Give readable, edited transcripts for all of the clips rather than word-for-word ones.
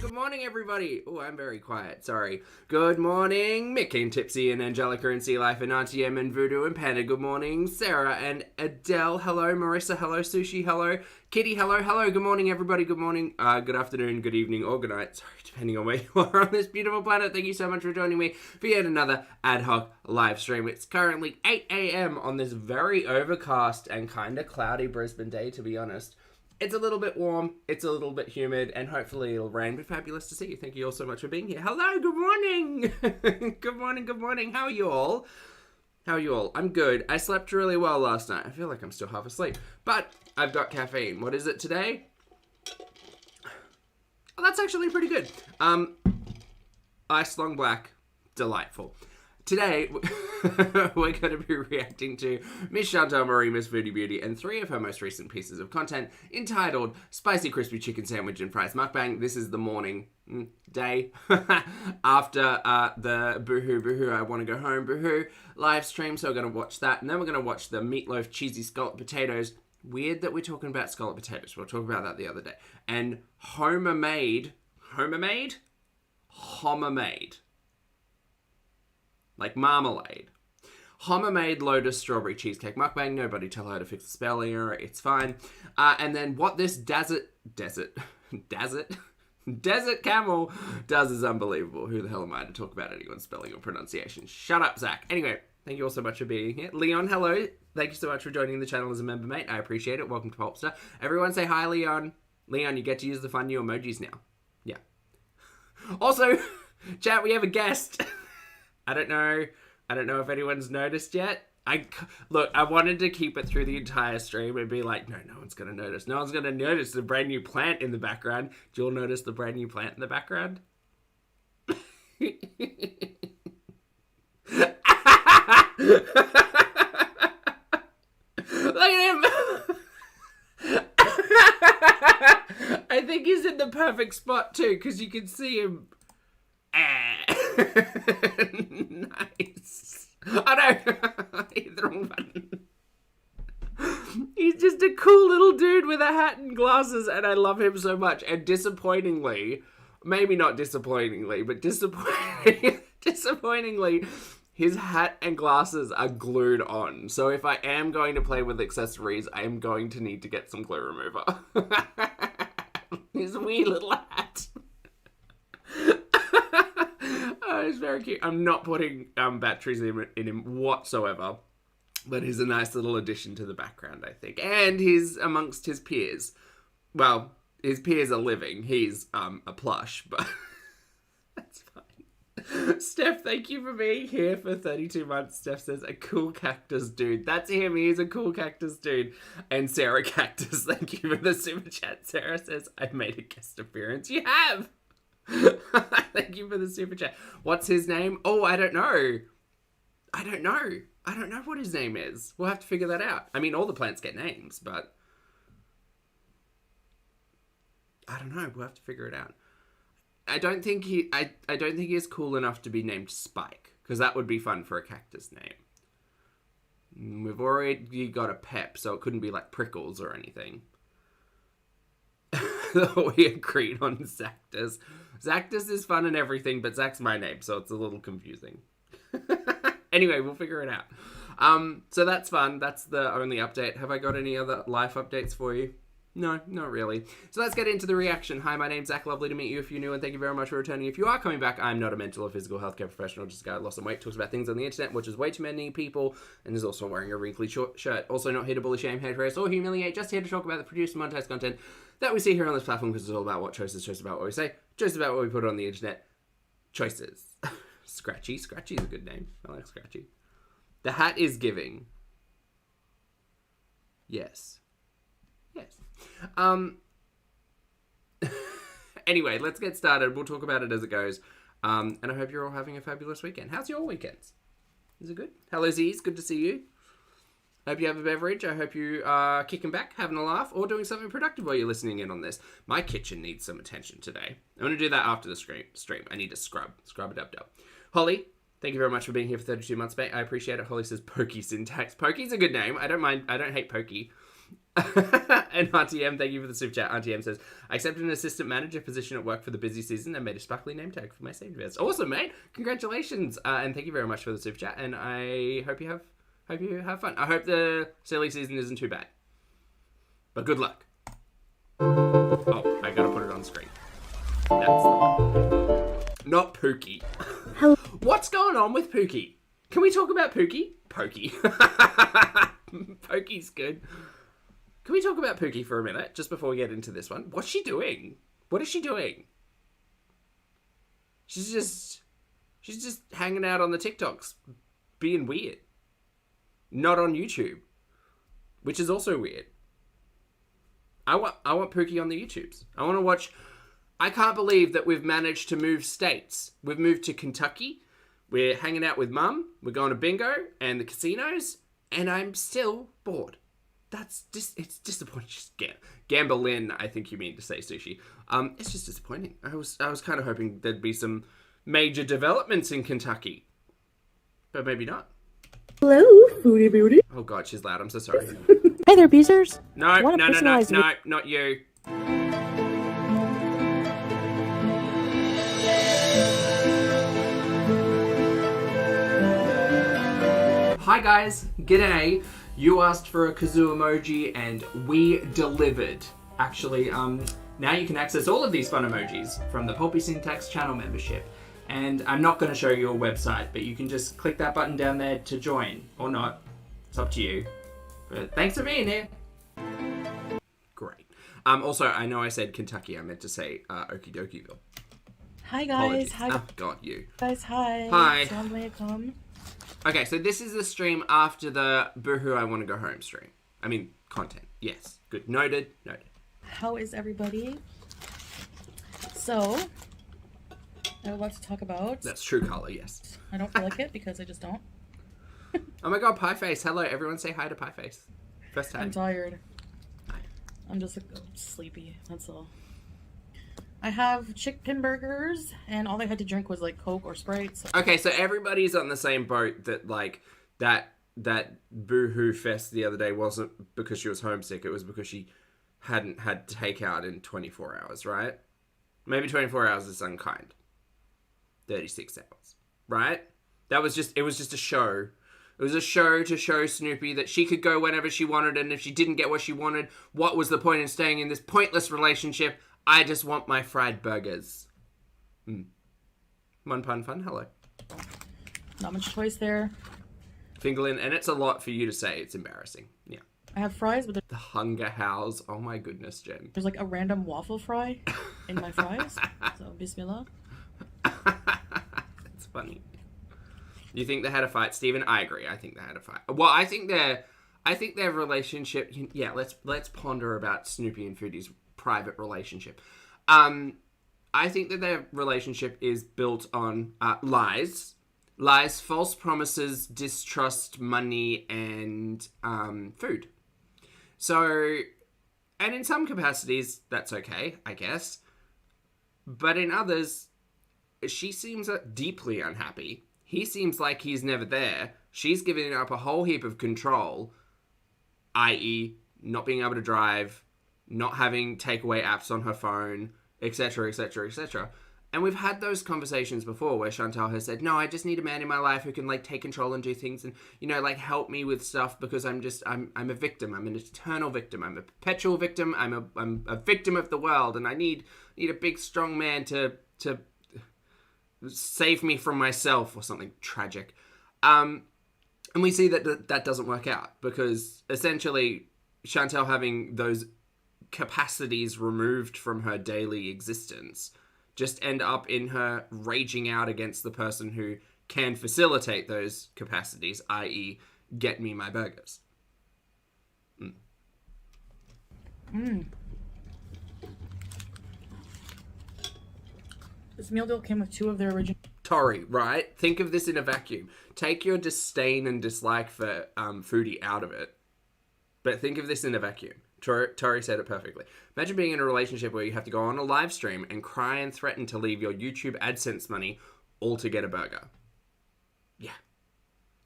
Good morning, everybody. Oh, I'm very quiet. Sorry. Good morning, Mick and Tipsy and Angelica and Sea Life and Auntie M and Voodoo and Panda. Good morning, Sarah and Adele. Hello, Marissa. Hello, Sushi. Hello, Kitty. Hello, hello. Good morning, everybody. Good morning, good afternoon, good evening, or good night. Sorry, depending on where you are on this beautiful planet. Thank you so much for joining me for yet another ad hoc live stream. It's currently 8 a.m. on this very overcast and kind of cloudy Brisbane day, to be honest. It's a little bit warm, it's a little bit humid, and hopefully it'll rain, but fabulous to see you. Thank you all so much for being here. Hello, good morning! Good morning, good morning. How are you all? How are you all? I'm good. I slept really well last night. I feel like I'm still half asleep, but I've got caffeine. What is it today? Oh, that's actually pretty good. Ice Long Black, delightful. Today, we're going to be reacting to Miss Chantal Marie, Miss Foodie Beauty, and 3 of her most recent pieces of content entitled Spicy Crispy Chicken Sandwich and Fries Mukbang. This is the morning day after the Boohoo Boohoo I Want to Go Home Boohoo live stream, so we're going to watch that, and then we're going to watch the Meatloaf Cheesy Scalloped Potatoes. Weird that we're talking about scalloped potatoes. We'll talk about that the other day. And HOMAMADE? HOMAMADE. Like marmalade. HOMAMADE Lotus Strawberry Cheesecake Mukbang. Nobody tell her to fix the spelling error. It's fine. And then what this desert Camel does is unbelievable. Who the hell am I to talk about anyone's spelling or pronunciation? Shut up, Zach. Anyway, thank you all so much for being here. Leon, hello. Thank you so much for joining the channel as a member, mate. I appreciate it. Welcome to Popstar. Everyone say hi, Leon. Leon, you get to use the fun new emojis now. Yeah. Also, chat, we have a guest. I don't know if anyone's noticed yet. I wanted to keep it through the entire stream and be like, no one's going to notice. No one's going to notice the brand new plant in the background. Do you all notice the brand new plant in the background? Look at him! I think he's in the perfect spot too, because you can see him. Nice. Oh no! I hit the wrong button. He's just a cool little dude with a hat and glasses, and I love him so much. And disappointingly, maybe not disappointingly, but disappointingly, his hat and glasses are glued on. So if I am going to play with accessories, I am going to need to get some glue remover. His wee little hat. Oh, he's very cute. I'm not putting batteries in him whatsoever, but he's a nice little addition to the background, I think. And he's amongst his peers. Well, his peers are living. He's a plush, but that's fine. Steph, thank you for being here for 32 months. Steph says, a cool cactus dude. That's him. He's a cool cactus dude. And Sarah Cactus, thank you for the super chat. Sarah says, I've made a guest appearance. You have! Thank you for the super chat. What's his name? Oh, I don't know. I don't know what his name is. We'll have to figure that out. I mean, all the plants get names, but I don't know. We'll have to figure it out. I don't think he is cool enough to be named Spike, because that would be fun for a cactus name. We've already got a Pep, so it couldn't be like Prickles or anything. We agreed on Zactus. Zactus is fun and everything, but Zach's my name, so it's a little confusing. Anyway, we'll figure it out. So that's fun. That's the only update. Have I got any other life updates for you? No, not really. So let's get into the reaction. Hi, my name's Zach. Lovely to meet you if you're new, and thank you very much for returning. If you are coming back, I'm not a mental or physical healthcare professional, just a guy who lost some weight, talks about things on the internet, which is way too many people, and is also wearing a wrinkly short shirt. Also not here to bully, shame, hate, harass, or humiliate, just here to talk about the produced and monetized content that we see here on this platform, because it's all about what choices, choices about what we say, choices about what we put on the internet. Choices. Scratchy. Scratchy's a good name. I like Scratchy. The hat is giving. Yes. Anyway, let's get started. We'll talk about it as it goes. And I hope you're all having a fabulous weekend. How's your weekends? Is it good? Hello, Z's. Good to see you. Hope you have a beverage. I hope you are kicking back, having a laugh, or doing something productive while you're listening in on this. My kitchen needs some attention today. I'm going to do that after the stream. I need to scrub a dub. Holly, thank you very much for being here for 32 months, mate. I appreciate it. Holly says Pokey Syntax. Pokey's a good name. I don't mind. I don't hate Pokey. And RTM, thank you for the super chat. RTM says, I accepted an assistant manager position at work for the busy season and made a sparkly name tag for my saved vest. Awesome, mate. Congratulations. And thank you very much for the super chat. And I hope you have fun. I hope the silly season isn't too bad. But good luck. Oh, I gotta put it on screen. That's the one. Not Pookie. Hello. What's going on with Pookie? Can we talk about Pookie? Pokey. Pokey's good. Can we talk about Pookie for a minute, just before we get into this one? What's she doing? What is she doing? She's just hanging out on the TikToks, being weird. Not on YouTube, which is also weird. I want Pookie on the YouTubes. I want to watch. I can't believe that we've managed to move states. We've moved to Kentucky. We're hanging out with Mum. We're going to bingo and the casinos, and I'm still bored. It's disappointing. Just Gambling, I think you mean to say, Sushi. It's just disappointing. I was kind of hoping there'd be some major developments in Kentucky, but maybe not. Hello, Foodie Beauty. Oh God, she's loud. I'm so sorry. Hey there, Beezers. No, not you. Hi guys, g'day. You asked for a kazoo emoji and we delivered. Actually, now you can access all of these fun emojis from the Pulpy Syntax channel membership. And I'm not going to show you a website, but you can just click that button down there to join, or not. It's up to you. But thanks for being here. Great. Also, I know I said Kentucky. I meant to say Okie Dokieville. Hi guys. Apologies. Hi God, you. guys. Hi. Hi. Assalamu alaikum. Okay, so this is the stream after the Boohoo I Want to Go Home stream. I mean, content. Yes. Good. Noted. How is everybody? So, I would like to talk about... That's true color, yes. I don't feel like it because I just don't. Oh my God, Pie Face. Hello, everyone say hi to Pie Face. First time. I'm tired. I'm just sleepy, that's all. I have chicken burgers, and all they had to drink was like Coke or Sprite. So. Okay, so everybody's on the same boat that like that Boohoo Fest the other day wasn't because she was homesick. It was because she hadn't had takeout in 24 hours, right? Maybe 24 hours is unkind. 36 hours, right? It was just a show. It was a show to show Snoopy that she could go whenever she wanted, and if she didn't get what she wanted, what was the point in staying in this pointless relationship? I just want my fried burgers. One pun fun, hello. Not much choice there. Fingerlin, and it's a lot for you to say. It's embarrassing. Yeah. I have fries, but The Hunger House. Oh my goodness, Jen. there's like a random waffle fry in my fries. So, bismillah. That's funny. You think they had a fight, Stephen? I agree. I think they had a fight. Well, I think their relationship. Yeah, let's ponder about Snoopy and Foodie's private relationship. I think that their relationship is built on lies, false promises, distrust, money, and food. So, and in some capacities, that's okay, I guess. But in others, she seems deeply unhappy. He seems like he's never there. She's giving up a whole heap of control, i.e. not being able to drive, not having takeaway apps on her phone, etc., etc., etc. And we've had those conversations before where Chantal has said, no, I just need a man in my life who can like take control and do things and, you know, like help me with stuff because I'm a victim. I'm an eternal victim. I'm a perpetual victim. I'm a victim of the world, and I need a big strong man to save me from myself or something tragic. And we see that doesn't work out because essentially Chantal having those capacities removed from her daily existence just end up in her raging out against the person who can facilitate those capacities, i.e. get me my burgers. This meal deal came with 2 of their original... Tori, right? Think of this in a vacuum. Take your disdain and dislike for Foodie out of it. But think of this in a vacuum. Tori said it perfectly. Imagine being in a relationship where you have to go on a live stream and cry and threaten to leave your YouTube AdSense money all to get a burger. Yeah.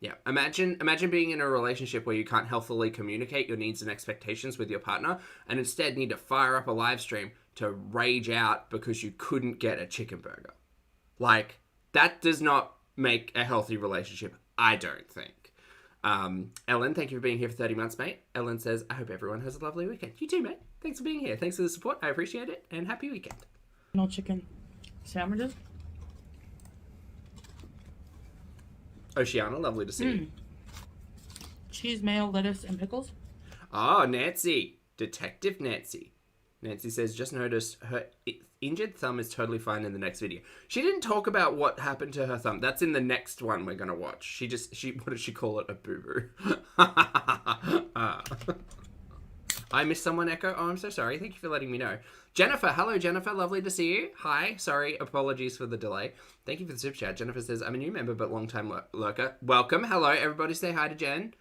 Yeah. Imagine being in a relationship where you can't healthily communicate your needs and expectations with your partner and instead need to fire up a live stream to rage out because you couldn't get a chicken burger. Like, that does not make a healthy relationship, I don't think. Ellen, thank you for being here for 30 months, mate. Ellen says, I hope everyone has a lovely weekend. You too, mate. Thanks for being here. Thanks for the support. I appreciate it. And happy weekend. No chicken sandwiches. Oceana, lovely to see you. Cheese, mayo, lettuce, and pickles. Oh, Nancy. Detective Nancy. Nancy says, just noticed her injured thumb is totally fine in the next video. She didn't talk about what happened to her thumb. That's in the next one we're going to watch. What did she call it? A boo-boo. I missed someone, Echo. Oh, I'm so sorry. Thank you for letting me know. Jennifer. Hello, Jennifer. Lovely to see you. Hi. Sorry. Apologies for the delay. Thank you for the super chat. Jennifer says, I'm a new member, but long-time lurker. Welcome. Hello. Everybody say hi to Jen.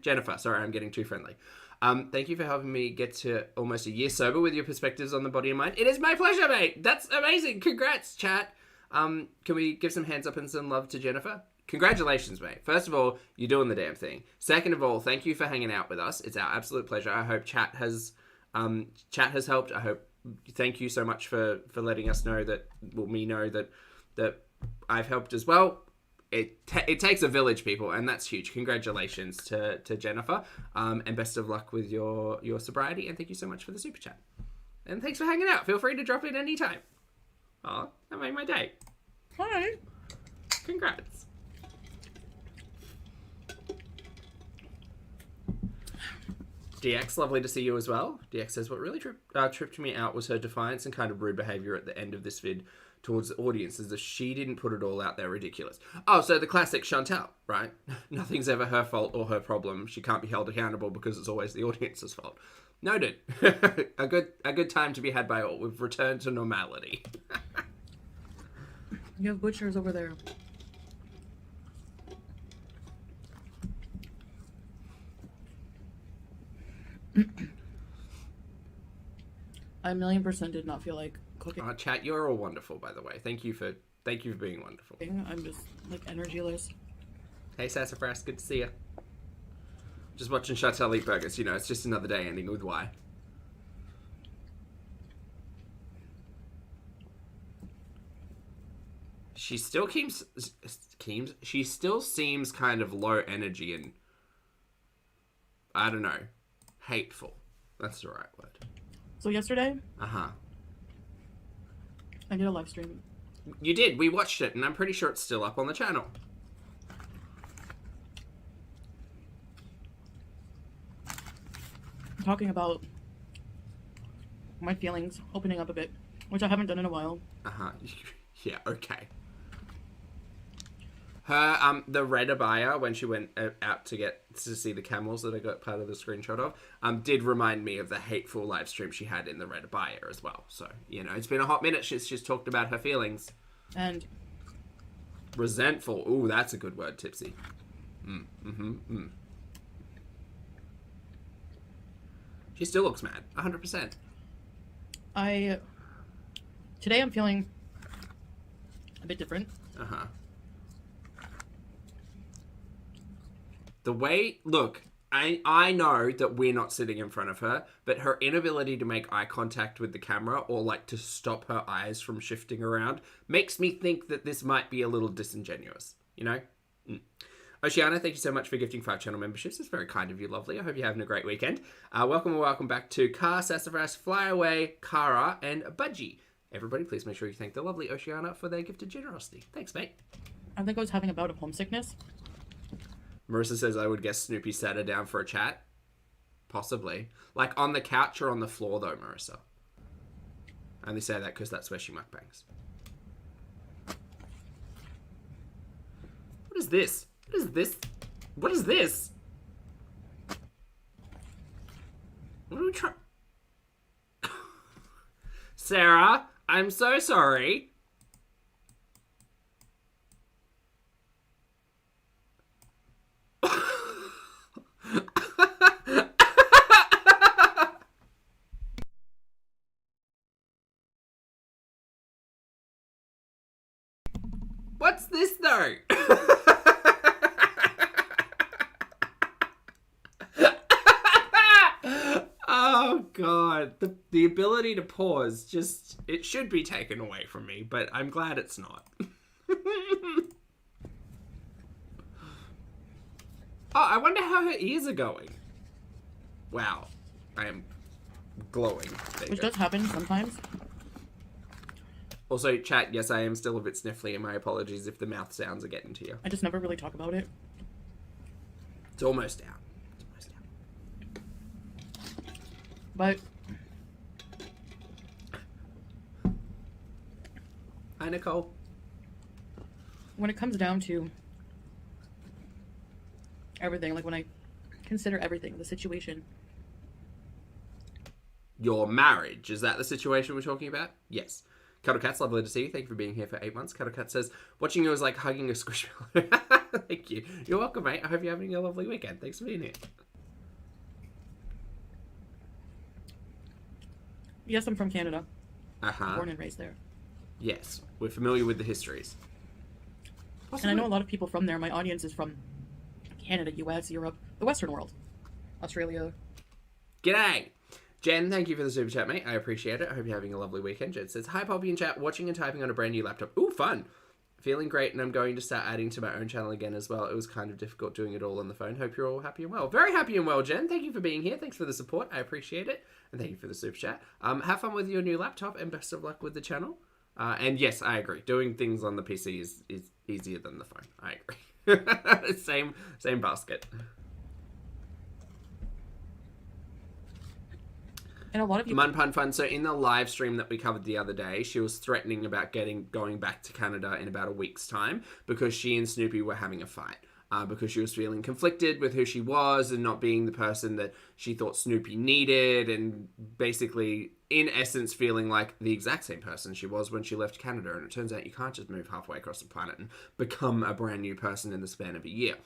Jennifer. Sorry, I'm getting too friendly. Thank you for helping me get to almost a year sober with your perspectives on the body and mind. It is my pleasure, mate. That's amazing. Congrats, chat. Can we give some hands up and some love to Jennifer? Congratulations, mate. First of all, you're doing the damn thing. Second of all, thank you for hanging out with us. It's our absolute pleasure. I hope chat has helped. Thank you so much for letting us know that, well, me know that I've helped as well. It takes a village, people, and that's huge. Congratulations to Jennifer, and best of luck with your sobriety, and thank you so much for the super chat. And thanks for hanging out. Feel free to drop in anytime. Oh, that made my day. Hi. Congrats. DX, lovely to see you as well. DX says, what really tripped me out was her defiance and kind of rude behaviour at the end of this vid towards the audience, as if she didn't put it all out there. Ridiculous. Oh, so the classic Chantal, right? Nothing's ever her fault or her problem. She can't be held accountable because it's always the audience's fault. Noted. a good time to be had by all. We've returned to normality. You have butchers over there. I 1,000,000% did not feel like cooking. Chat, you're all wonderful, by the way. Thank you for being wonderful. I'm just like energyless. Hey, Sassafras, good to see you. Just watching Chantal eat burgers. You know, it's just another day ending with Y. She still she still seems kind of low energy and, I don't know, hateful. That's the right word. So yesterday, Uh-huh. I did a live stream. You did. We watched it, and I'm pretty sure it's still up on the channel. Talking about my feelings, opening up a bit, which I haven't done in a while. Uh-huh. Yeah, okay. Her, the red abaya, when she went out to see the camels that I got part of the screenshot of, did remind me of the hateful live stream she had in the red abaya as well. So, you know, it's been a hot minute since she's talked about her feelings. And resentful. Ooh, that's a good word, Tipsy. She still looks mad. 100%. Today I'm feeling a bit different. Uh-huh. The way, look, I know that we're not sitting in front of her, but her inability to make eye contact with the camera or like to stop her eyes from shifting around makes me think that this might be a little disingenuous, you know? Oceana, thank you so much for gifting 5 channel memberships. It's very kind of you, lovely. I hope you're having a great weekend. Welcome back to Car, Sassafras, Flyaway, Kara, and Budgie. Everybody, please make sure you thank the lovely Oceana for their gifted generosity. Thanks, mate. I think I was having a bout of homesickness. Marissa says, I would guess Snoopy sat her down for a chat. Possibly. Like on the couch or on the floor, though, Marissa. I only say that because that's where she mukbangs. What is this? What is this? What is this? What are we trying? Sarah, I'm so sorry. What's this though? God. The ability to pause, just, it should be taken away from me, but I'm glad it's not. Oh, I wonder how her ears are going. Wow. I am glowing. Which does happen sometimes. Also, chat, yes, I am still a bit sniffly, and my apologies if the mouth sounds are getting to you. I just never really talk about it. It's almost out. But hi, Nicole. when it comes down to everything, like when I consider everything, the situation. Your marriage, is that the situation we're talking about? Yes. Cuddle Cat's lovely to see you. Thank you for being here for 8 months. Cuddle Cat says, watching you is like hugging a squishmallow. Thank you. You're welcome, mate. I hope you're having a lovely weekend. Thanks for being here. Yes, I'm from Canada. Uh-huh. Born and raised there. Yes. We're familiar with the histories. And I know a lot of people from there. My audience is from Canada, US, Europe, the Western world. Australia. G'day! Jen, thank you for the super chat, mate. I appreciate it. I hope you're having a lovely weekend. Jen says, hi, Poppy in chat. Watching and typing on a brand new laptop. Ooh, fun. Feeling great, and I'm going to start adding to my own channel again as well. It was kind of difficult doing it all on the phone. Hope you're all happy and well. Very happy and well, Jen. Thank you for being here. Thanks for the support. I appreciate it. And thank you for the super chat. Have fun with your new laptop, and best of luck with the channel. And yes, I agree. Doing things on the PC is easier than the phone. I agree. Same basket. And a lot of you... Mun Pun Fun. So in the live stream that we covered the other day, she was threatening about going back to Canada in about a week's time because she and Snoopy were having a fight. Because she was feeling conflicted with who she was and not being the person that she thought Snoopy needed, and basically, in essence, feeling like the exact same person she was when she left Canada. And it turns out you can't just move halfway across the planet and become a brand new person in the span of a year.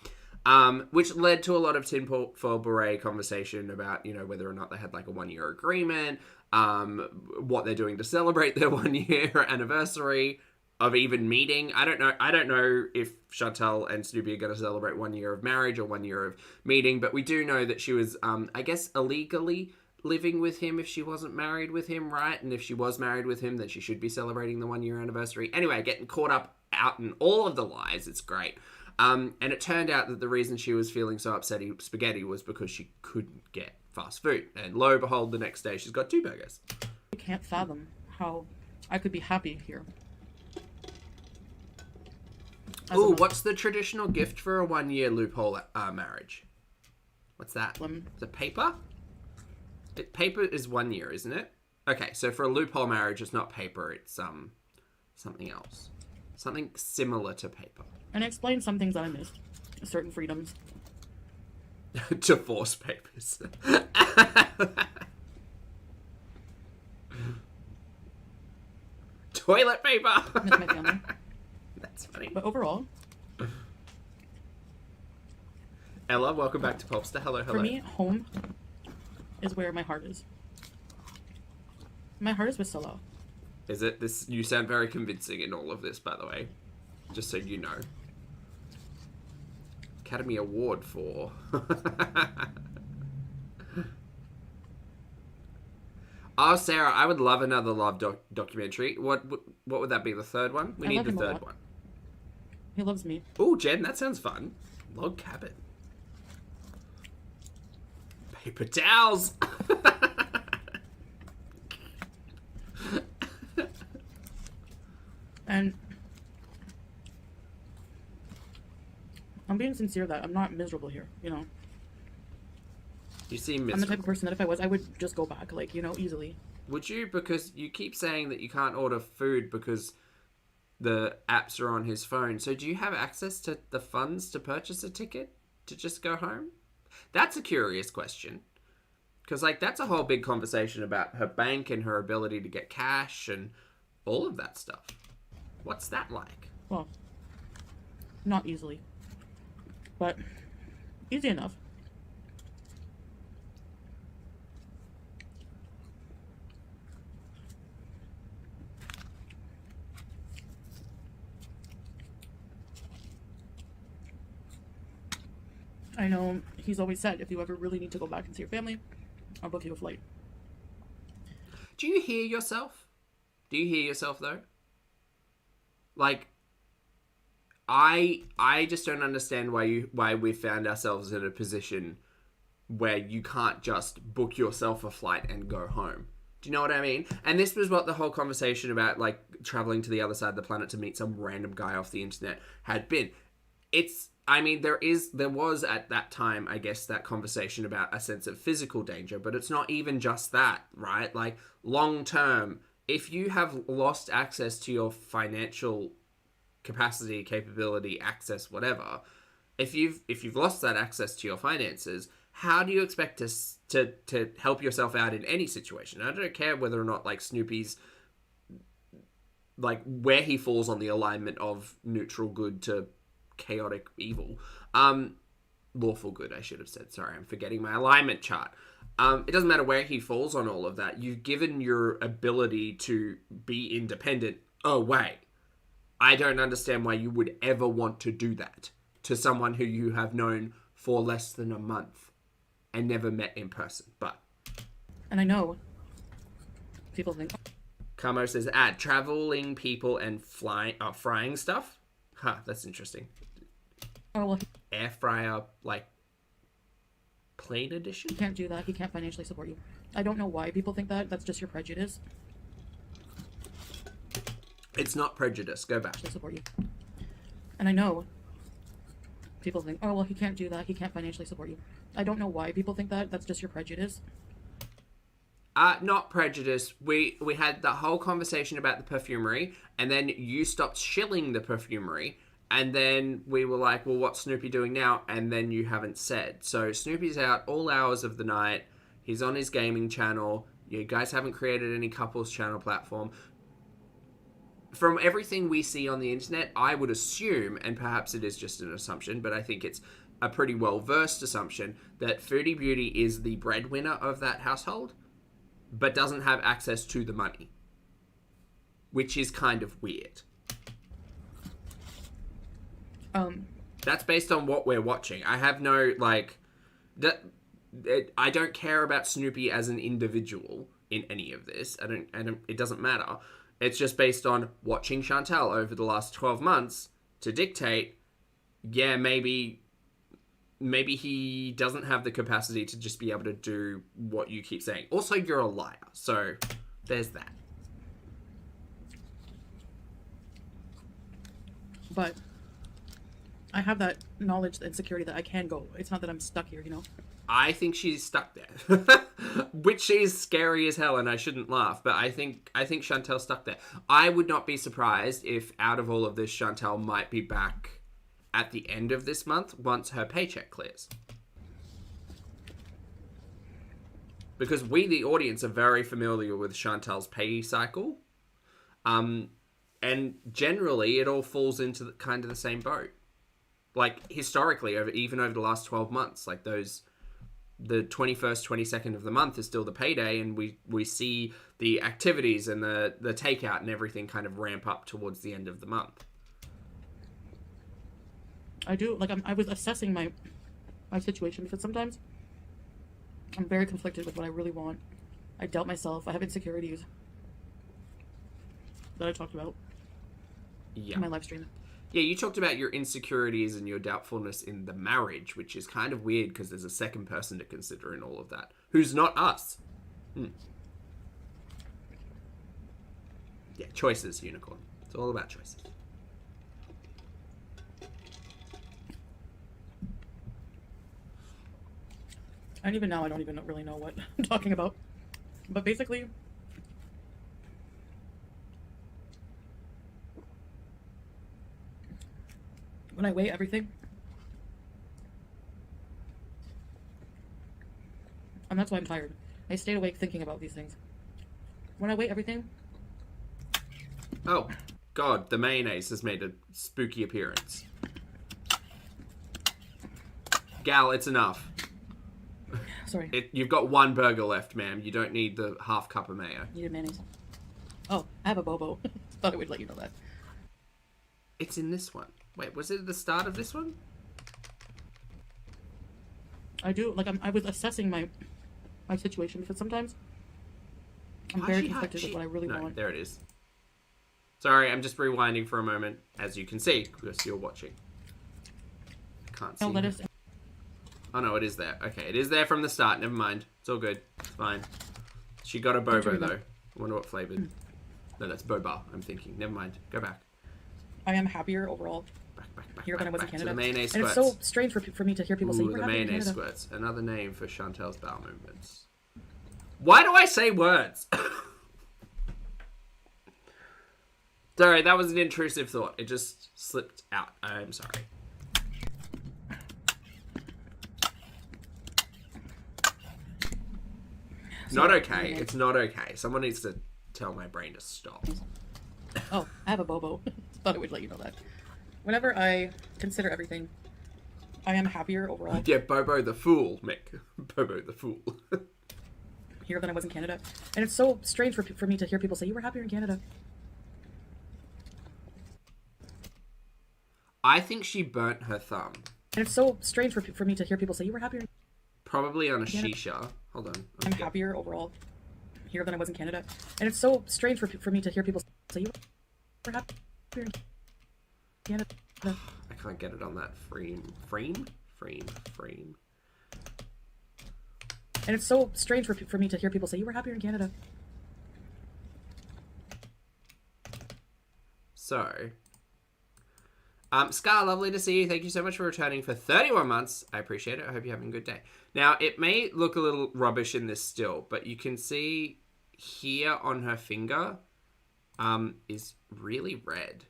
Which led to a lot of tinfoil beret conversation about, whether or not they had like a 1-year agreement, what they're doing to celebrate their 1-year anniversary of even meeting. I don't know if Chantal and Snoopy are going to celebrate 1 year of marriage or 1 year of meeting, but we do know that she was, I guess, illegally living with him if she wasn't married with him, right? And if she was married with him, then she should be celebrating the 1-year anniversary. Anyway, getting caught up out in all of the lies. It's great. And it turned out that the reason she was feeling so upset spaghetti was because she couldn't get fast food. And lo and behold, the next day she's got 2 burgers. I can't fathom how I could be happy here. Ooh, what's the traditional gift for a 1-year loophole marriage? What's that? Is it paper? Paper is 1 year, isn't it? Okay, so for a loophole marriage, it's not paper, it's something else. Something similar to paper. And explain some things that I missed. Certain freedoms. Divorce papers. Toilet paper. Miss my family. That's funny. But overall, Ella, welcome back to Popster. Hello. for me, home is where my heart is. My heart is with Salah. Is it this? You sound very convincing in all of this, by the way. Just so you know. Academy Award for... Oh, Sarah, I would love another love documentary. What would that be? The third one? We need the third one. He loves me. Oh, Jen, that sounds fun. Log cabin. Paper towels. And I'm being sincere that I'm not miserable here, You seem miserable. I'm the type of person that if I was, I would just go back, easily. Would you? Because you keep saying that you can't order food because the apps are on his phone. So do you have access to the funds to purchase a ticket to just go home? That's a curious question. Because, that's a whole big conversation about her bank and her ability to get cash and all of that stuff. What's that like? Well, not easily. But easy enough. I know he's always said, if you ever really need to go back and see your family, I'll book you a flight. Do you hear yourself? Do you hear yourself though? Like, I just don't understand why we found ourselves in a position where you can't just book yourself a flight and go home. Do you know what I mean? And this was what the whole conversation about, like, traveling to the other side of the planet to meet some random guy off the internet had been. There was at that time, I guess, that conversation about a sense of physical danger, but it's not even just that, right? Like, long term, if you have lost access to your financial capacity, capability, access, whatever, if you've lost that access to your finances, how do you expect to help yourself out in any situation? I don't care whether or not, like, Snoopy's, like, where he falls on the alignment of neutral good to chaotic evil. Lawful good, I should have said. Sorry, I'm forgetting my alignment chart. It doesn't matter where he falls on all of that. You've given your ability to be independent away. I don't understand why you would ever want to do that to someone who you have known for less than a month and never met in person. But, and I know people think, Camo says, traveling people and frying stuff? Huh, that's interesting. oh, well, Air fryer, like, plain edition? he can't do that. He can't financially support you. I don't know why people think that. That's just your prejudice. It's not prejudice. Go back. Support you. And I know people think, oh, well, he can't do that. He can't financially support you. I don't know why people think that. That's just your prejudice. Not prejudice. We had the whole conversation about the perfumery, and then you stopped shilling the perfumery, and then we were like, well, what's Snoopy doing now? And then you haven't said. So Snoopy's out all hours of the night. He's on his gaming channel. You guys haven't created any couples channel platform. From everything we see on the internet, I would assume, and perhaps it is just an assumption, but I think it's a pretty well-versed assumption, that Foodie Beauty is the breadwinner of that household, but doesn't have access to the money, which is kind of weird. That's based on what we're watching. I have no, like, I don't care about Snoopy as an individual in any of this. I don't, it doesn't matter. It's just based on watching Chantal over the last 12 months to dictate, yeah, maybe he doesn't have the capacity to just be able to do what you keep saying. Also, you're a liar, so there's that. But I have that knowledge and security that I can go. It's not that I'm stuck here, you know? I think she's stuck there, which is scary as hell, and I shouldn't laugh. But I think Chantel's stuck there. I would not be surprised if out of all of this, Chantel might be back at the end of this month once her paycheck clears, because we, the audience, are very familiar with Chantel's pay cycle, and generally it all falls into kind of the same boat. Like, historically, even over the last 12 months, like the 21st, 22nd of the month is still the payday, and we see the activities and the takeout and everything kind of ramp up towards the end of the month. I do, like, I was assessing my situation, because sometimes I'm very conflicted with what I really want. I doubt myself. I have insecurities that I talked about in my live stream. Yeah, you talked about your insecurities and your doubtfulness in the marriage, which is kind of weird because there's a second person to consider in all of that, who's not us. Yeah, choices, Unicorn. It's all about choices. And even now, I don't even really know what I'm talking about. But basically, when I weigh everything, and that's why I'm tired. I stayed awake thinking about these things. When I weigh everything... Oh, God, the mayonnaise has made a spooky appearance. Gal, it's enough. Sorry. You've got one burger left, ma'am. You don't need the half cup of mayo. Needed mayonnaise. Oh, I have a bobo. Thought I would let you know that. It's in this one. Wait, was it at the start of this one? I do, like, I was assessing my situation, because sometimes I'm very conflicted with what I really want. There it is. Sorry, I'm just rewinding for a moment, as you can see, because you're watching. I can't see. No lettuce. Oh no, it is there. Okay, it is there from the start. Never mind. It's all good. It's fine. She got a bobo though. I wonder what flavored. No, that's boba. I'm thinking. Never mind. Go back. I am happier overall here than I was in Canada. The mayonnaise and squirts. it's so strange for me to hear people say you were the happy in mayonnaise Canada. squirts. Another name for Chantel's bowel movements. Why do I say words? Sorry, that was an intrusive thought. It just slipped out. I'm sorry. Not okay. It's not okay. Someone needs to tell my brain to stop. Oh, I have a bobo. Thought I would let you know that. Whenever I consider everything, I am happier overall. Yeah, Bobo the Fool, Mick. Bobo the Fool. Here than I was in Canada. And it's so strange for me to hear people say you were happier in Canada. I think she burnt her thumb. And it's so strange for me to hear people say you were happier in Probably on a shisha. Hold on. I'm happier overall here than I was in Canada. And it's so strange for me to hear people say you were happier in Canada. I can't get it on that frame. And it's so strange for me to hear people say you were happier in Canada. So, Scar, lovely to see you. Thank you so much for returning for 31 months. I appreciate it. I hope you're having a good day. Now, it may look a little rubbish in this still, but you can see here on her finger is really red.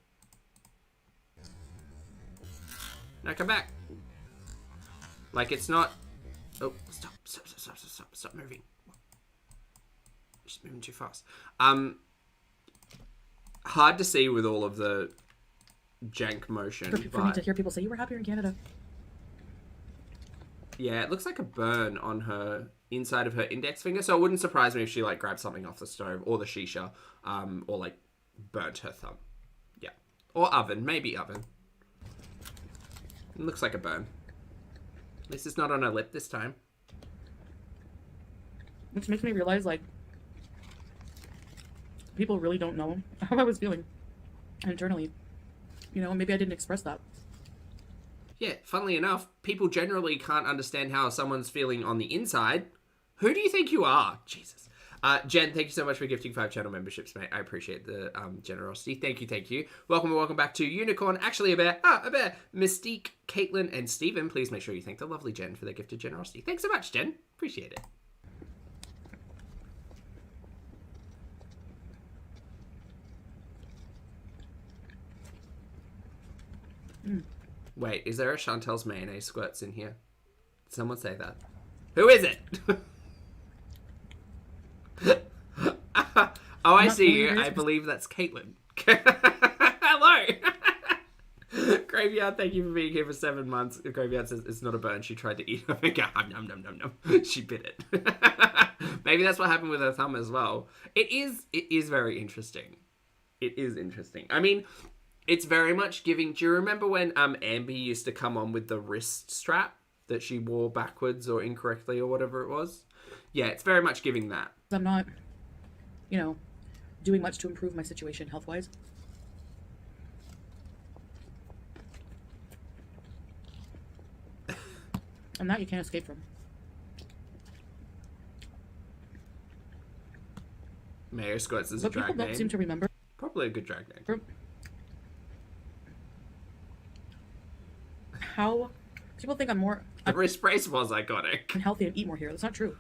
Now come back. Like, it's not... Oh, stop moving. Just moving too fast. Hard to see with all of the jank motion. For me to hear people say you were happier in Canada. Yeah, it looks like a burn on her inside of her index finger, so it wouldn't surprise me if she like grabbed something off the stove or the shisha, or like burnt her thumb. Yeah, or oven, maybe oven. It looks like a burn. At least it's not on her lip this time. Which makes me realize, like, people really don't know how I was feeling internally. You know, maybe I didn't express that. Yeah, funnily enough, people generally can't understand how someone's feeling on the inside. Who do you think you are? Jesus. Jen, thank you so much for gifting 5 channel memberships, mate. I appreciate the generosity. Thank you. Welcome back to Unicorn, actually a bear, Mystique, Caitlin, and Steven. Please make sure you thank the lovely Jen for their gifted generosity. Thanks so much, Jen. Appreciate it. Wait, is there a Chantel's mayonnaise squirts in here? Did someone say that? Who is it? Oh, I see you. I believe that's Caitlin. Hello. Graveyard, thank you for being here for 7 months. Graveyard says it's not a burn. She tried to eat her finger. Nom. She bit it. Maybe that's what happened with her thumb as well. It is very interesting. It is interesting. I mean, it's very much giving... Do you remember when Amber used to come on with the wrist strap that she wore backwards or incorrectly or whatever it was? Yeah, it's very much giving that. I'm not, you know, doing much to improve my situation health-wise. And that you can't escape from. Mayo Squirts is a But drag people name. don't seem to remember. Probably a good drag name. How people think I'm more... The wrist brace was iconic. Healthy and eat more here. That's not true.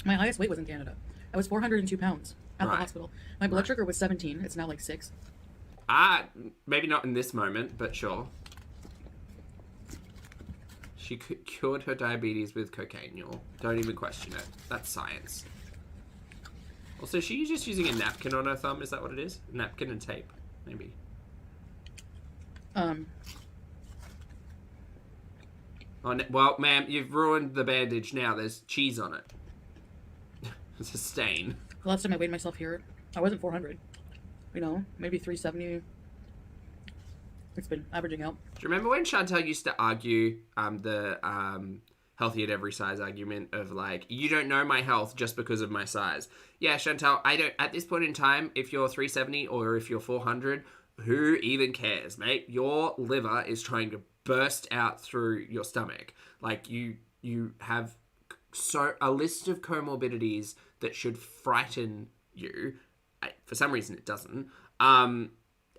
My highest weight was in Canada. I was 402 pounds at the hospital. My blood sugar was 17. It's now like 6. Maybe not in this moment, but sure. She cured her diabetes with cocaine, y'all. Don't even question it. That's science. Also, she's just using a napkin on her thumb. Is that what it is? Napkin and tape, maybe. Oh, well, ma'am, you've ruined the bandage now. There's cheese on it. It's a stain. The last time I weighed myself here, I wasn't 400. You know, maybe 370. It's been averaging out. Do you remember when Chantel used to argue healthy at every size argument of like, you don't know my health just because of my size. Yeah, Chantal, I don't, at this point in time, if you're 370 or if you're 400, who even cares, mate? Your liver is trying to burst out through your stomach. Like, you have a list of comorbidities that should frighten you. For some reason, it doesn't. And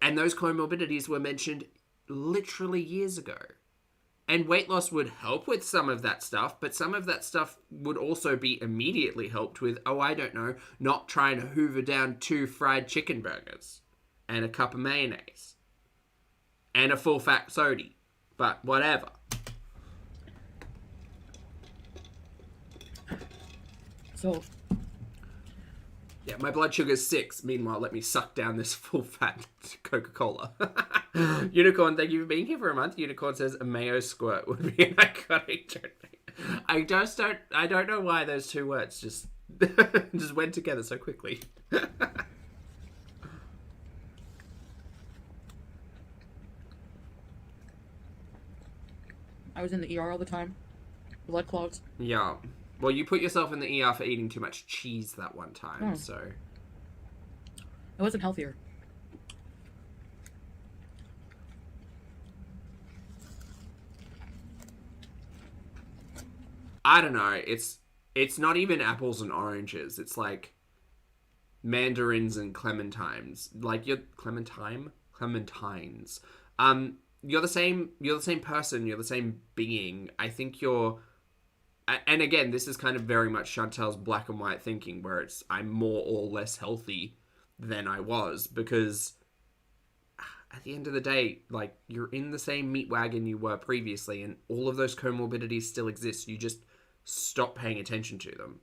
those comorbidities were mentioned literally years ago. And weight loss would help with some of that stuff, but some of that stuff would also be immediately helped with, I don't know, not trying to hoover down 2 fried chicken burgers and a cup of mayonnaise and a full-fat soda. But whatever. So... yeah, my blood sugar's 6. Meanwhile, let me suck down this full-fat Coca-Cola. Unicorn, thank you for being here for a month. Unicorn says a mayo squirt would be an iconic drink. I don't know why those 2 words just just went together so quickly. I was in the ER all the time. Blood clots. Yeah. Well, you put yourself in the ER for eating too much cheese that one time, so... it wasn't healthier. I don't know. It's not even apples and oranges. It's like mandarins and clementines. Like, you're... Clementines. You're the same person. You're the same being. I think you're... and again, this is kind of very much Chantal's black and white thinking, where it's, I'm more or less healthy than I was, because at the end of the day, like, you're in the same meat wagon you were previously, and all of those comorbidities still exist. You just stop paying attention to them.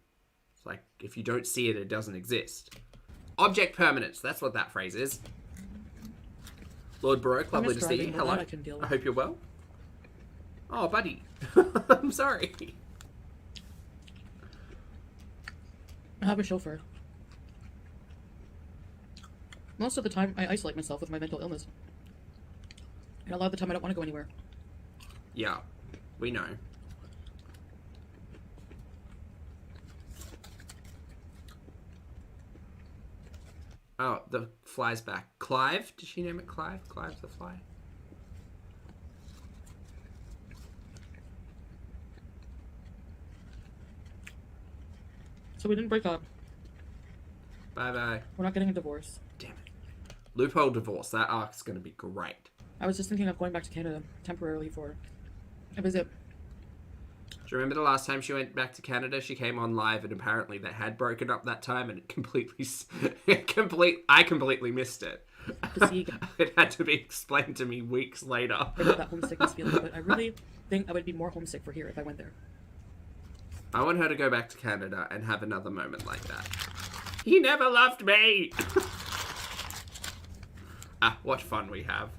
It's like, if you don't see it, it doesn't exist. Object permanence, that's what that phrase is. Lord Baroque, lovely to see you. Hello. I hope you're well. Oh, buddy. I'm sorry. I have a chauffeur. Most of the time, I isolate myself with my mental illness. And a lot of the time, I don't want to go anywhere. Yeah, we know. Oh, the fly's back. Clive? Did she name it Clive? Clive the fly? So we didn't break up. Bye-bye. We're not getting a divorce. Damn it. Loophole divorce. That arc's going to be great. I was just thinking of going back to Canada temporarily for a visit. Do you remember the last time she went back to Canada? She came on live, and apparently they had broken up that time, and I completely missed it. To see again. It had to be explained to me weeks later. I get that homesickness feeling, but I really think I would be more homesick for here if I went there. I want her to go back to Canada and have another moment like that. He never loved me! What fun we have.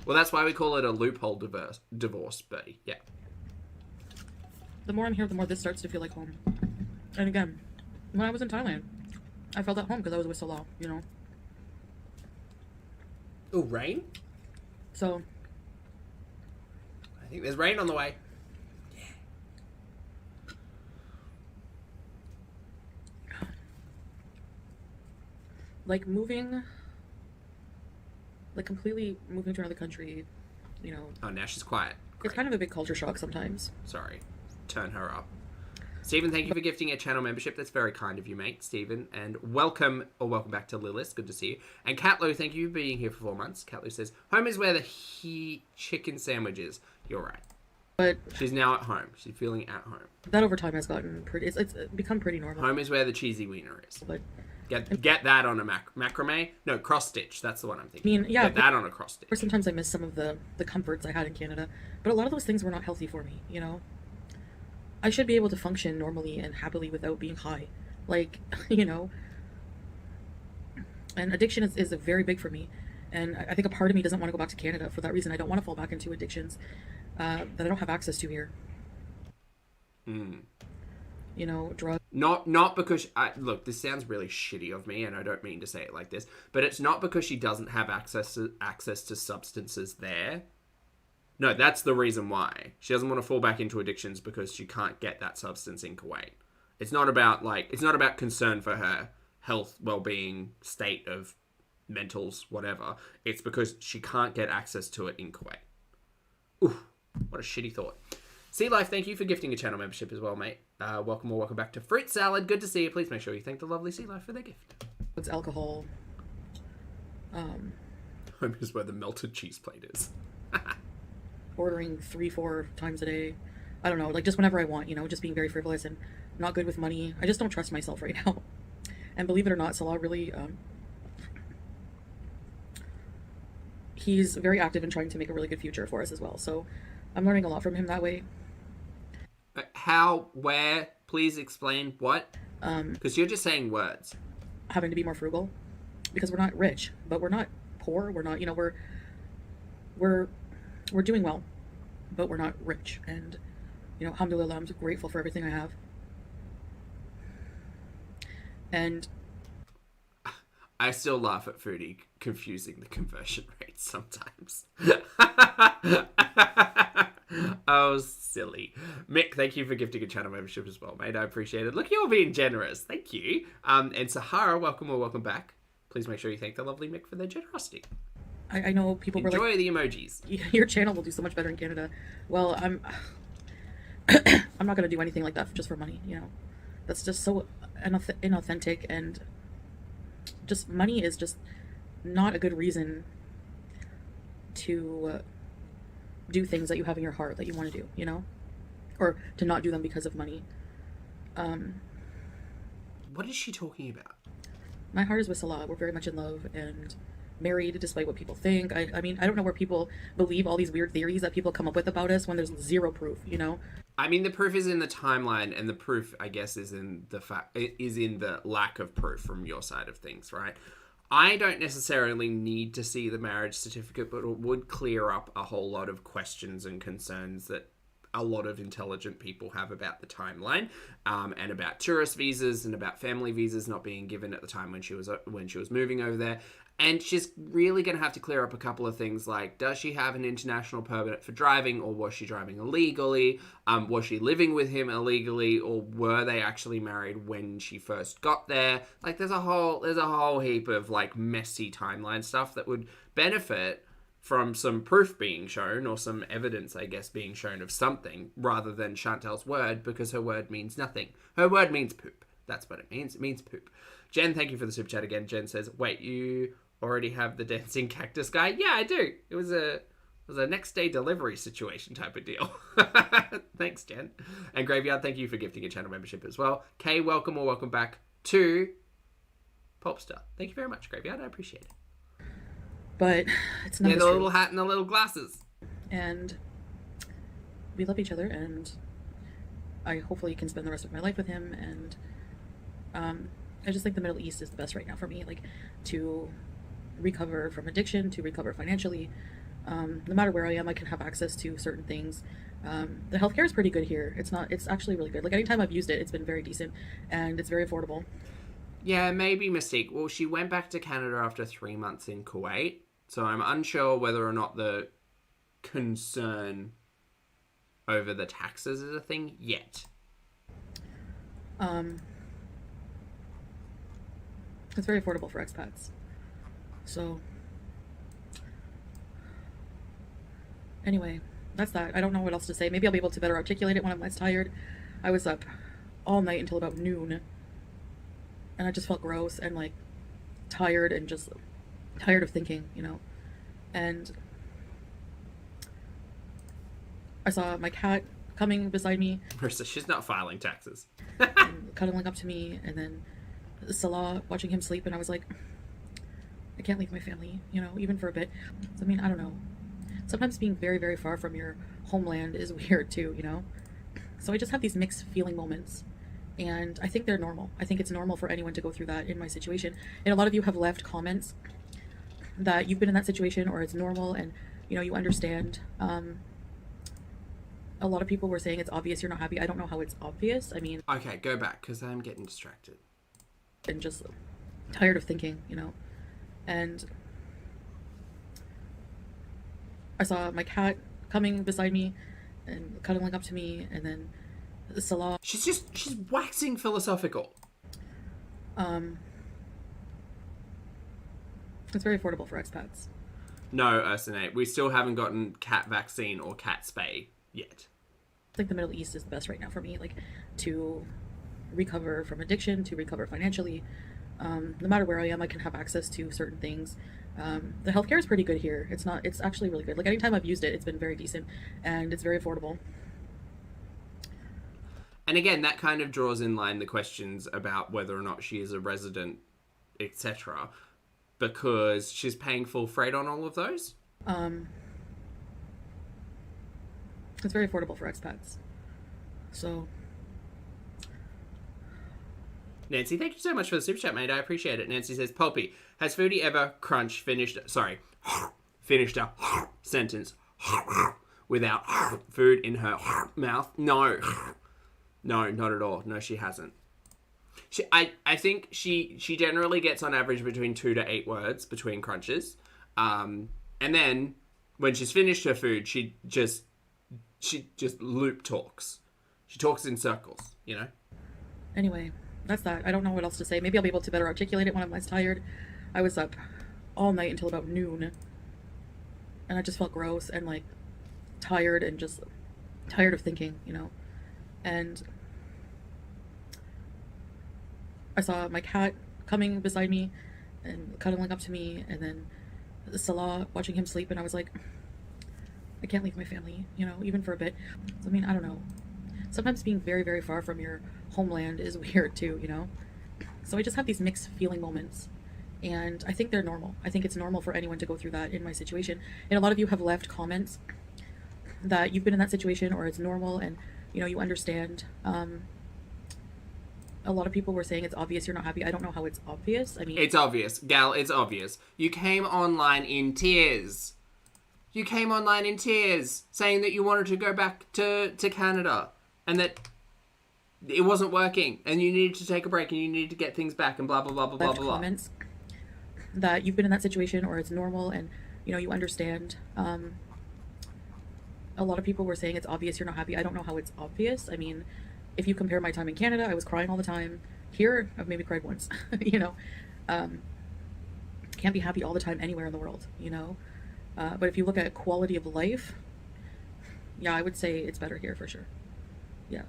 Well, that's why we call it a loophole divorce, Bertie. Yeah. The more I'm here, the more this starts to feel like home. And again, when I was in Thailand, I felt at home because I was with Salah, you know? Oh, rain? So... I think there's rain on the way. Like moving, like completely moving to another country, you know. Oh, now she's quiet. Great. It's kind of a big culture shock sometimes. Sorry. Turn her up. Stephen, thank you for gifting a channel membership. That's very kind of you, mate, Stephen. And welcome back to Lilith. Good to see you. And Catlo, thank you for being here for 4 months. Catlo says, home is where the chicken sandwich is. You're right. But she's now at home. She's feeling at home. That over time has gotten pretty, it's become pretty normal. Home is where the cheesy wiener is. But Get that on a macrame? No, cross stitch. That's the one I'm thinking. I mean, yeah. Get that on a cross stitch. Or sometimes I miss some of the comforts I had in Canada. But a lot of those things were not healthy for me, you know? I should be able to function normally and happily without being high. Like, you know? And addiction is very big for me. And I think a part of me doesn't want to go back to Canada for that reason. I don't want to fall back into addictions that I don't have access to here. You know, drugs. Not because look, this sounds really shitty of me, and I don't mean to say it like this, but it's not because she doesn't have access to substances there. No, that's the reason why. She doesn't want to fall back into addictions because she can't get that substance in Kuwait. It's not about concern for her health, well-being, state of mentals, whatever. It's because she can't get access to it in Kuwait. Ooh, what a shitty thought. Sea Life, thank you for gifting a channel membership as well, mate. Welcome back to Fruit Salad. Good to see you. Please make sure you thank the lovely Sea Life for their gift. It's alcohol. Home is where the melted cheese plate is. Ordering 3-4 times a day. I don't know, like just whenever I want, you know, just being very frivolous and not good with money. I just don't trust myself right now. And believe it or not, Salah really, he's very active in trying to make a really good future for us as well. So I'm learning a lot from him that way. How? Where? Please explain what? Because you're just saying words. Having to be more frugal, because we're not rich, but we're not poor. We're not, you know, we're doing well, but we're not rich. And, you know, alhamdulillah, I'm grateful for everything I have. And I still laugh at Foodie confusing the conversion rates sometimes. Oh, silly. Mick, thank you for gifting a channel membership as well, mate. I appreciate it. Look, you're being generous. Thank you. And Sahara, welcome back. Please make sure you thank the lovely Mick for their generosity. I know people Enjoy were like, the emojis. Your channel will do so much better in Canada. Well, I'm I'm not going to do anything like that just for money, you know. That's just so inauthentic, and just money is just not a good reason to do things that you have in your heart that you want to do, you know, or to not do them because of money. What is she talking about? My heart is with Salah. We're very much in love and married, despite what people think. I mean, I don't know where people believe all these weird theories that people come up with about us when there's zero proof, you know. I mean, the proof is in the timeline, and the proof, I guess, is in the lack of proof from your side of things, right? I don't necessarily need to see the marriage certificate, but it would clear up a whole lot of questions and concerns that a lot of intelligent people have about the timeline, and about tourist visas and about family visas not being given at the time when she was moving over there. And she's really going to have to clear up a couple of things, like, does she have an international permit for driving, or was she driving illegally? Was she living with him illegally, or were they actually married when she first got there? Like, there's a whole heap of, like, messy timeline stuff that would benefit from some proof being shown, or some evidence, I guess, being shown of something, rather than Chantel's word, because her word means nothing. Her word means poop. That's what it means. It means poop. Jen, thank you for the super chat again. Jen says, wait, you already have the dancing cactus guy? Yeah, I do. It was a next day delivery situation type of deal. Thanks, Jen. And Graveyard, thank you for gifting a channel membership as well. Kay, welcome back to Popstar. Thank you very much, Graveyard. I appreciate it. But it's not the little hat and the little glasses. And we love each other, and I hopefully can spend the rest of my life with him. And I just think the Middle East is the best right now for me, like, to recover from addiction, to recover financially. No matter where I am, I can have access to certain things. The healthcare is pretty good here. It's actually really good. Like, anytime I've used it, it's been very decent, and it's very affordable. Yeah, maybe Mystique. Well, she went back to Canada after 3 months in Kuwait, so I'm unsure whether or not the concern over the taxes is a thing yet. It's very affordable for expats. So, anyway, that's that. I don't know what else to say. Maybe I'll be able to better articulate it when I'm less tired. I was up all night until about noon, and I just felt gross and, like, tired, and just tired of thinking, you know. And I saw my cat coming beside me. Marissa, she's not filing taxes. And cuddling up to me, and then Salah, watching him sleep, and I was like, I can't leave my family, you know, even for a bit. I mean, I don't know. Sometimes being very, very far from your homeland is weird too, you know? So I just have these mixed feeling moments, and I think they're normal. I think it's normal for anyone to go through that in my situation. And a lot of you have left comments that you've been in that situation, or it's normal, and, you know, you understand. A lot of people were saying it's obvious you're not happy. I don't know how it's obvious. I mean... Okay, go back, because I'm getting distracted. And just tired of thinking, you know. And I saw my cat coming beside me and cuddling up to me, and then Salah. She's waxing philosophical. It's very affordable for expats. No, Ursine, we still haven't gotten cat vaccine or cat spay yet. I think the Middle East is the best right now for me, like, to recover from addiction, to recover financially. No matter where I am, I can have access to certain things. The healthcare is pretty good here. It's actually really good. Like, anytime I've used it, it's been very decent, and it's very affordable. And again, that kind of draws in line the questions about whether or not she is a resident, etc., because she's paying full freight on all of those. It's very affordable for expats. So, Nancy, thank you so much for the super chat, mate. I appreciate it. Nancy says, Pulpy, has Foodie ever finished a sentence without food in her mouth? No. No, not at all. No, she hasn't. I think she generally gets on average between 2 to 8 words between crunches. And then when she's finished her food, she just loop talks. She talks in circles, you know? Anyway, that's that. I don't know what else to say. Maybe I'll be able to better articulate it when I'm less tired. I was up all night until about noon, and I just felt gross and, like, tired and just tired of thinking, you know? And I saw my cat coming beside me and cuddling up to me, and then Salah, watching him sleep, and I was like, I can't leave my family, you know, even for a bit. I mean, I don't know. Sometimes being very, very far from your homeland is weird too, you know? So I just have these mixed feeling moments, and I think they're normal. I think it's normal for anyone to go through that in my situation. And a lot of you have left comments that you've been in that situation, or it's normal, and, you know, you understand. A lot of people were saying it's obvious you're not happy. I don't know how it's obvious. I mean, it's obvious. Gal, it's obvious. You came online in tears. You came online in tears saying that you wanted to go back to Canada and that it wasn't working and you needed to take a break and you needed to get things back and blah, blah, blah, blah, blah, blah. Comments that you've been in that situation, or it's normal, and, you know, you understand. A lot of people were saying it's obvious you're not happy. I don't know how it's obvious. I mean, if you compare my time in Canada, I was crying all the time. Here, I've maybe cried once, you know. Can't be happy all the time anywhere in the world, you know. But if you look at quality of life, yeah, I would say it's better here for sure. Yeah.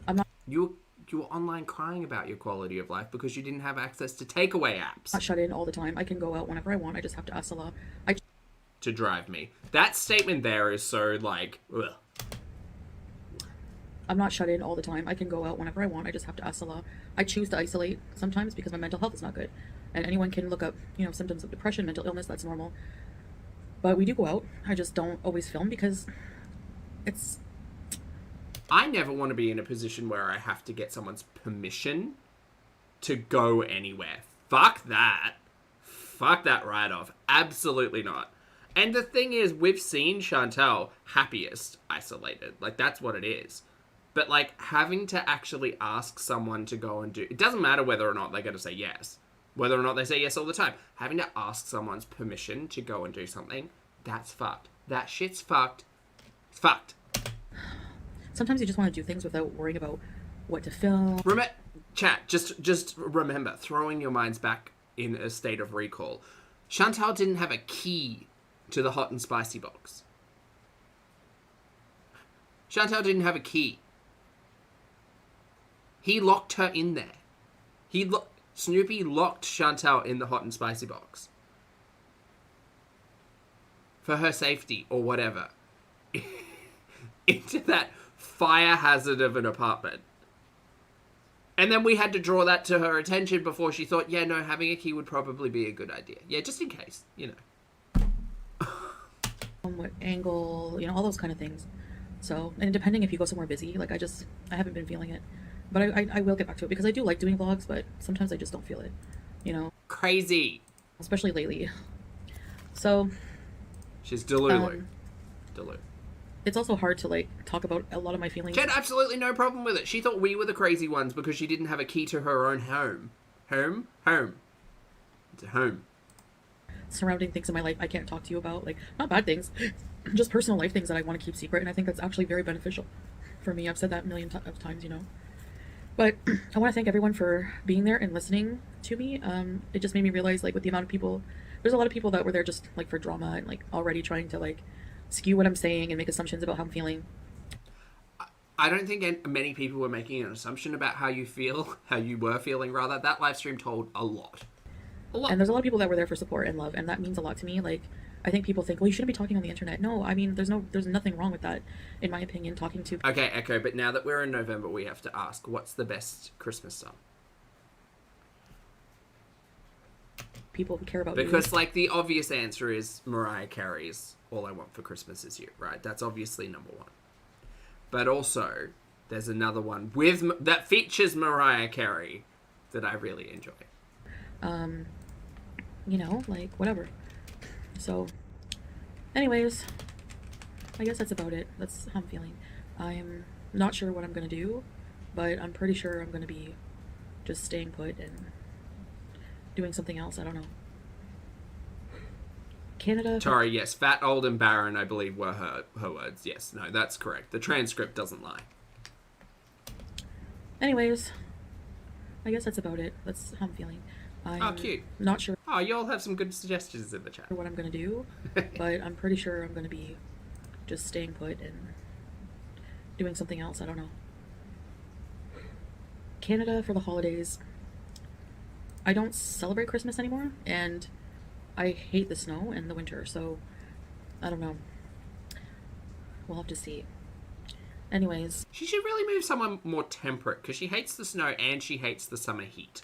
I'm not... You were online crying about your quality of life because you didn't have access to takeaway apps. Not shut in all the time. I can go out whenever I want. I just have to ask Allah. To drive me. That statement there is so, like, ugh. I'm not shut in all the time. I can go out whenever I want. I just have to ask Allah. I choose to isolate sometimes because my mental health is not good. And anyone can look up, you know, symptoms of depression, mental illness. That's normal. But we do go out. I just don't always film because it's... I never want to be in a position where I have to get someone's permission to go anywhere. Fuck that. Fuck that right off. Absolutely not. And the thing is, we've seen Chantal happiest isolated. Like, that's what it is. But, like, having to actually ask someone to go and do... It doesn't matter whether or not they're going to say yes. Whether or not they say yes all the time. Having to ask someone's permission to go and do something, that's fucked. That shit's fucked. It's fucked. Sometimes you just want to do things without worrying about what to film. Chat, just remember, throwing your minds back in a state of recall. Chantal didn't have a key to the hot and spicy box. Chantal didn't have a key. He locked her in there. Snoopy locked Chantal in the hot and spicy box. For her safety, or whatever. Into that fire hazard of an apartment. And then we had to draw that to her attention before she thought, yeah, no, having a key would probably be a good idea. Yeah, just in case, you know. What angle, you know, all those kind of things. So, and depending if you go somewhere busy, like I haven't been feeling it. But I will get back to it because I do like doing vlogs, but sometimes I just don't feel it, you know. Crazy. Especially lately. So. She's delulu. It's also hard to, like, talk about a lot of my feelings. She had absolutely no problem with it. She thought we were the crazy ones because she didn't have a key to her own home. Home? It's a home. surrounding things in my life I can't talk to you about, like not bad things, just personal life things that I want to keep secret, and I think that's actually very beneficial for me. I've said that a million of times, you know. But I want to thank everyone for being there and listening to me. It just made me realize, like, with the amount of people, there's a lot of people that were there just like for drama and like already trying to like skew what I'm saying and make assumptions about how I'm feeling. I don't think many people were making an assumption about how you feel, how you were feeling, rather. That live stream told a lot. A lot. And there's a lot of people that were there for support and love, and that means a lot to me. Like, I think people think, well, you shouldn't be talking on the internet. No, I mean, there's nothing wrong with that, in my opinion, talking to... Okay, Echo, but now that we're in November, we have to ask, what's the best Christmas song? People who care about because, you. like, the obvious answer is Mariah Carey's All I Want for Christmas Is You, right? That's obviously number one. But also, there's another one that features Mariah Carey that I really enjoy. You know, like, whatever. So, anyways, I guess that's about it. That's how I'm feeling. I'm not sure what I'm going to do, but I'm pretty sure I'm going to be just staying put and doing something else. I don't know. Canada. Sorry, yes. Fat, old, and barren, I believe, were her words. Yes, no, that's correct. The transcript doesn't lie. Anyways, I guess that's about it. That's how I'm feeling. I'm cute. Not sure. Oh, you all have some good suggestions in the chat. What I'm going to do, but I'm pretty sure I'm going to be just staying put and doing something else. I don't know. Canada for the holidays. I don't celebrate Christmas anymore, and I hate the snow and the winter, so I don't know. We'll have to see. Anyways. She should really move somewhere more temperate, because she hates the snow and she hates the summer heat.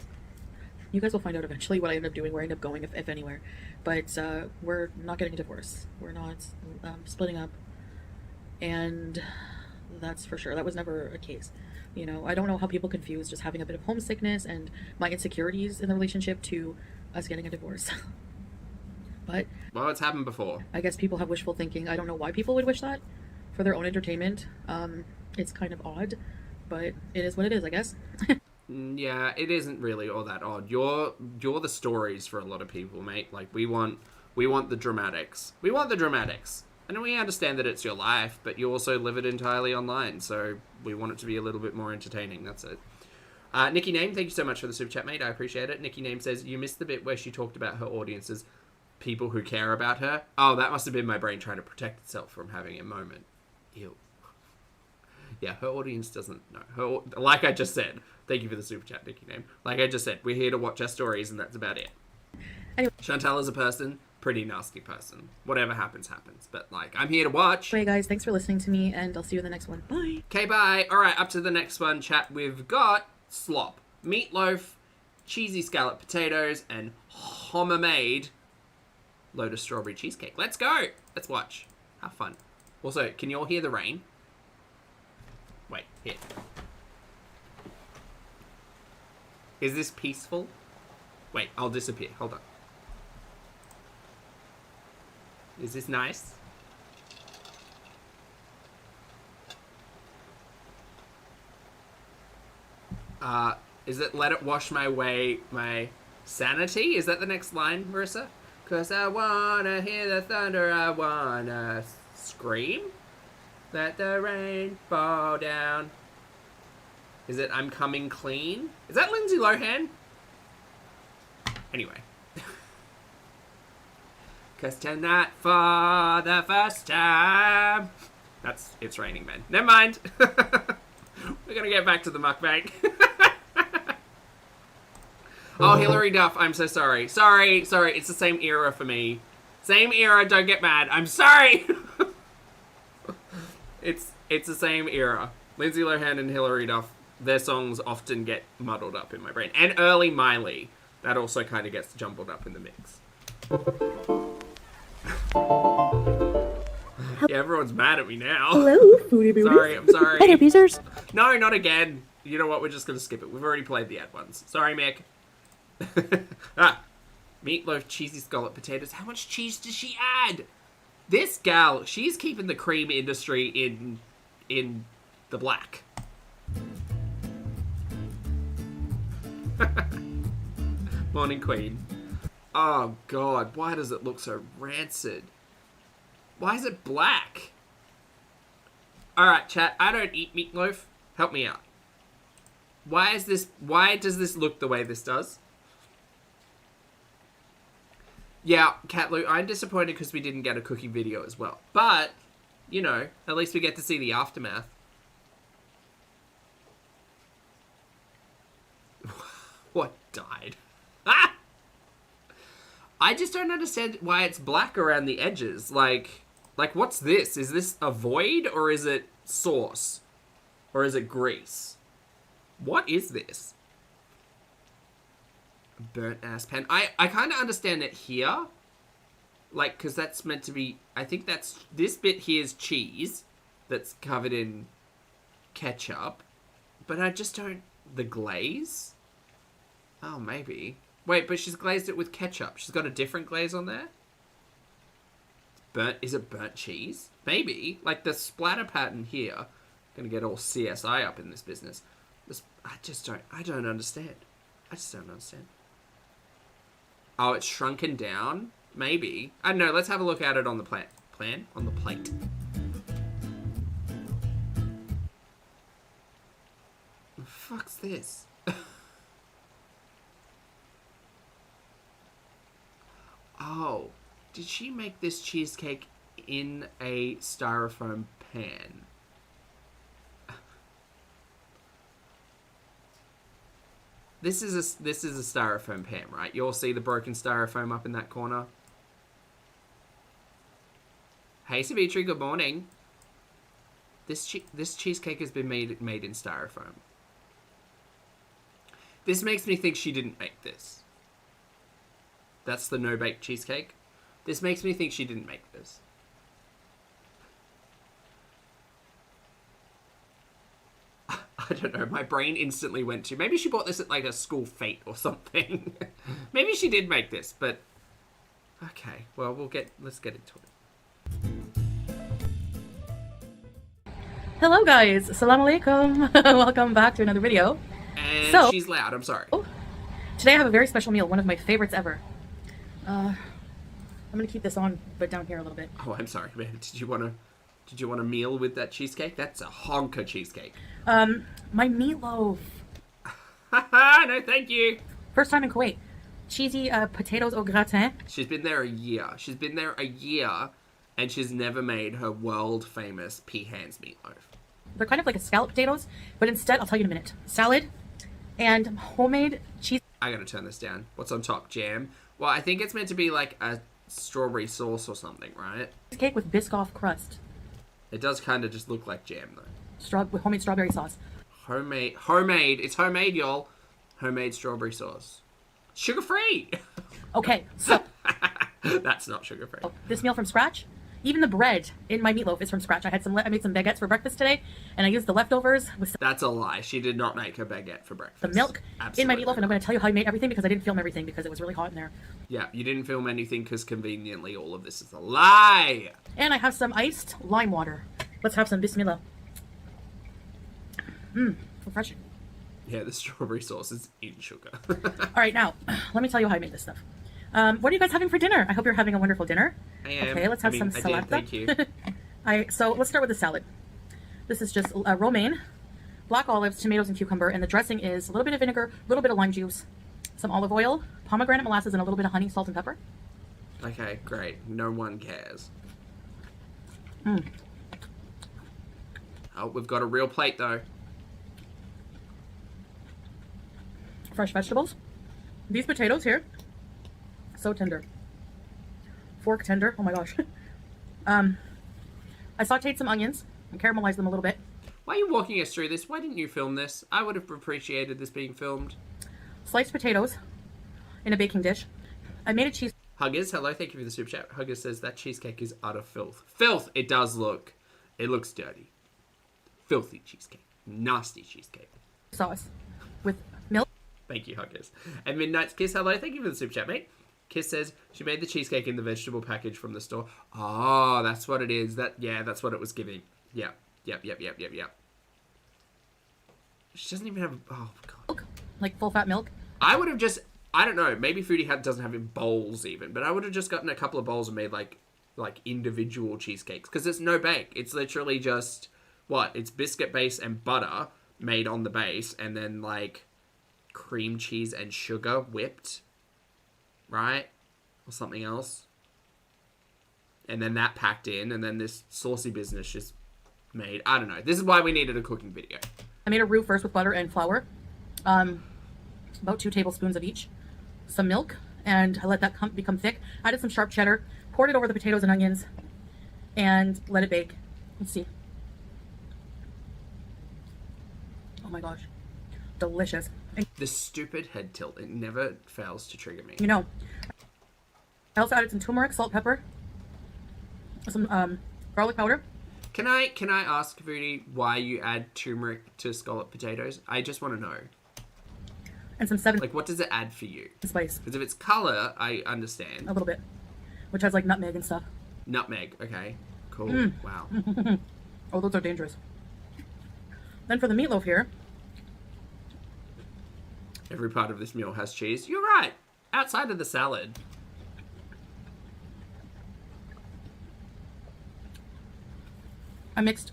You guys will find out eventually what I end up doing, where I end up going, if anywhere. But we're not getting a divorce. We're not splitting up. And that's for sure. That was never a case. You know, I don't know how people confuse just having a bit of homesickness and my insecurities in the relationship to us getting a divorce. But... well, it's happened before. I guess people have wishful thinking. I don't know why people would wish that for their own entertainment. It's kind of odd, but it is what it is, I guess. Yeah, it isn't really all that odd. You're the stories for a lot of people, mate. Like, we want the dramatics. We want the dramatics. And we understand that it's your life, but you also live it entirely online, so we want it to be a little bit more entertaining. That's it. Nikki Name, thank you so much for the super chat, mate. I appreciate it. Nikki Name says, you missed the bit where she talked about her audiences, people who care about her. Oh, that must have been my brain trying to protect itself from having a moment. Ew. Yeah, her audience doesn't know. Like I just said, thank you for the super chat, Nikki Name. Like I just said, we're here to watch our stories, and that's about it. Anyway. Chantal is a person, pretty nasty person. Whatever happens, happens. But, like, I'm here to watch. Anyway, guys, thanks for listening to me, and I'll see you in the next one. Bye. Okay, bye. All right, up to the next one. Chat, we've got slop, meatloaf, cheesy scalloped potatoes, and HOMAMADE LOTUS strawberry cheesecake. Let's go. Let's watch. Have fun. Also, can you all hear the rain? Wait, here. Is this peaceful? Wait, I'll disappear. Hold on. Is this nice? Is it let it wash my sanity? Is that the next line, Marissa? 'Cause I wanna hear the thunder, I wanna scream. Let the rain fall down. Is it I'm coming clean? Is that Lindsay Lohan? Anyway. 'Cause tonight for the first time. It's raining, man. Never mind. We're gonna get back to the mukbang. Oh, Hillary Duff, I'm so sorry. Sorry, it's the same era for me. Same era, don't get mad. I'm sorry! It's the same era. Lindsay Lohan and Hillary Duff, their songs often get muddled up in my brain. And early Miley, that also kind of gets jumbled up in the mix. Yeah, everyone's mad at me now. Hello, Foodie Beauty. Sorry, I'm sorry. Hey there, Peasers. No, not again. You know what? We're just going to skip it. We've already played the ad ones. Sorry, Mick. Meatloaf, cheesy scalloped potatoes. How much cheese does she add? This gal, she's keeping the cream industry in the black. Morning, Queen. Oh, God. Why does it look so rancid? Why is it black? Alright, chat. I don't eat meatloaf. Help me out. Why does this look the way this does? Yeah, Catloo, I'm disappointed because we didn't get a cooking video as well. But, you know, at least we get to see the aftermath. What died? Ah! I just don't understand why it's black around the edges. Like, what's this? Is this a void or is it sauce? Or is it grease? What is this? Burnt ass pan. I kind of understand it here. Like, because that's meant to be... I think that's... This bit here is cheese that's covered in ketchup. But I just don't... The glaze? Oh, maybe. Wait, but she's glazed it with ketchup. She's got a different glaze on there? Burnt... Is it burnt cheese? Maybe. Like, the splatter pattern here... Gonna get all CSI up in this business. I don't understand. I just don't understand. Oh, it's shrunken down? Maybe. I don't know. Let's have a look at it on the plate. On the plate. The fuck's this? Oh. Did she make this cheesecake in a styrofoam pan? This is a styrofoam pan, right? You all see the broken styrofoam up in that corner? Hey, Savitri, good morning. This cheesecake has been made in styrofoam. This makes me think she didn't make this. That's the no-bake cheesecake. This makes me think she didn't make this. I don't know. My brain instantly went to... Maybe she bought this at, like, a school fete or something. Maybe she did make this, but... Okay. Well, let's get into it. Hello, guys. Assalamu alaikum. Welcome back to another video. And she's loud. I'm sorry. Today I have a very special meal. One of my favorites ever. I'm going to keep this on, but down here a little bit. Oh, I'm sorry, man. Did you want a meal with that cheesecake? That's a honker cheesecake. My meatloaf. No, thank you. First time in Kuwait. Cheesy potatoes au gratin. She's been there a year. And she's never made her world-famous pea hands meatloaf. They're kind of like a scalloped potatoes, but instead, I'll tell you in a minute. Salad and homemade cheese. I gotta turn this down. What's on top? Jam? Well, I think it's meant to be like a strawberry sauce or something, right? Cake with Biscoff crust. It does kind of just look like jam, though. With homemade strawberry sauce. Homemade. It's homemade, y'all. Homemade strawberry sauce. Sugar-free! Okay, so... That's not sugar-free. This meal from scratch. Even the bread in my meatloaf is from scratch. I made some baguettes for breakfast today, and I used the leftovers with... That's a lie. She did not make her baguette for breakfast. The milk in my meatloaf, and I'm going to tell you how I made everything because I didn't film everything because it was really hot in there. Yeah, you didn't film anything because conveniently all of this is a lie. And I have some iced lime water. Let's have some bismillah. Refreshing. Yeah, the strawberry sauce is in sugar. All right, now, let me tell you how I made this stuff. What are you guys having for dinner? I hope you're having a wonderful dinner. I am. Okay, let's have some salad. Thank you. So let's start with the salad. This is just romaine, black olives, tomatoes, and cucumber. And the dressing is a little bit of vinegar, a little bit of lime juice, some olive oil, pomegranate molasses, and a little bit of honey, salt, and pepper. Okay, great. No one cares. Oh, we've got a real plate, though. Fresh vegetables. These potatoes here, so tender. Fork tender. Oh my gosh. I sauteed some onions and caramelized them a little bit. Why are you walking us through this? Why didn't you film this? I would have appreciated this being filmed. Sliced potatoes in a baking dish. I made a cheese. Huggers, hello, thank you for the super chat. Huggers says that cheesecake is utter filth. Filth! It does look. It looks dirty. Filthy cheesecake. Nasty cheesecake. Sauce with milk. Thank you, Huggers. And Midnight's Kiss, hello, thank you for the super chat, mate. Kiss says she made the cheesecake in the vegetable package from the store. Oh, that's what it is. That's what it was giving. Yep. She doesn't even have. Oh god. Milk, like full fat milk. I would have just I don't know. Maybe Foodie doesn't have in bowls even, but I would have just gotten a couple of bowls and made like individual cheesecakes because it's no bake. It's literally just it's biscuit base and butter made on the base, and then like cream cheese and sugar whipped, right, or something else, and then that packed in, and then this saucy business just made. I don't know. This is why we needed a cooking video. I made a roux first with butter and flour, about 2 tablespoons of each, some milk, and I let that become thick. I added some sharp cheddar, poured it over the potatoes and onions, and let it bake. Let's see. Oh my gosh, delicious. And, the stupid head tilt, it never fails to trigger me. you know, I also added some turmeric, salt, pepper, some garlic powder. Can I ask, Foodie, why you add turmeric to scallop potatoes? I just want to know. And some 7 Like, what does it add for you? spice. Because if it's colour, I understand. A little bit, which has like nutmeg and stuff. Nutmeg, okay. Cool. Wow. Oh, those are dangerous. Then for the meatloaf here, Every part of this meal has cheese. You're right. Outside of the salad. I mixed,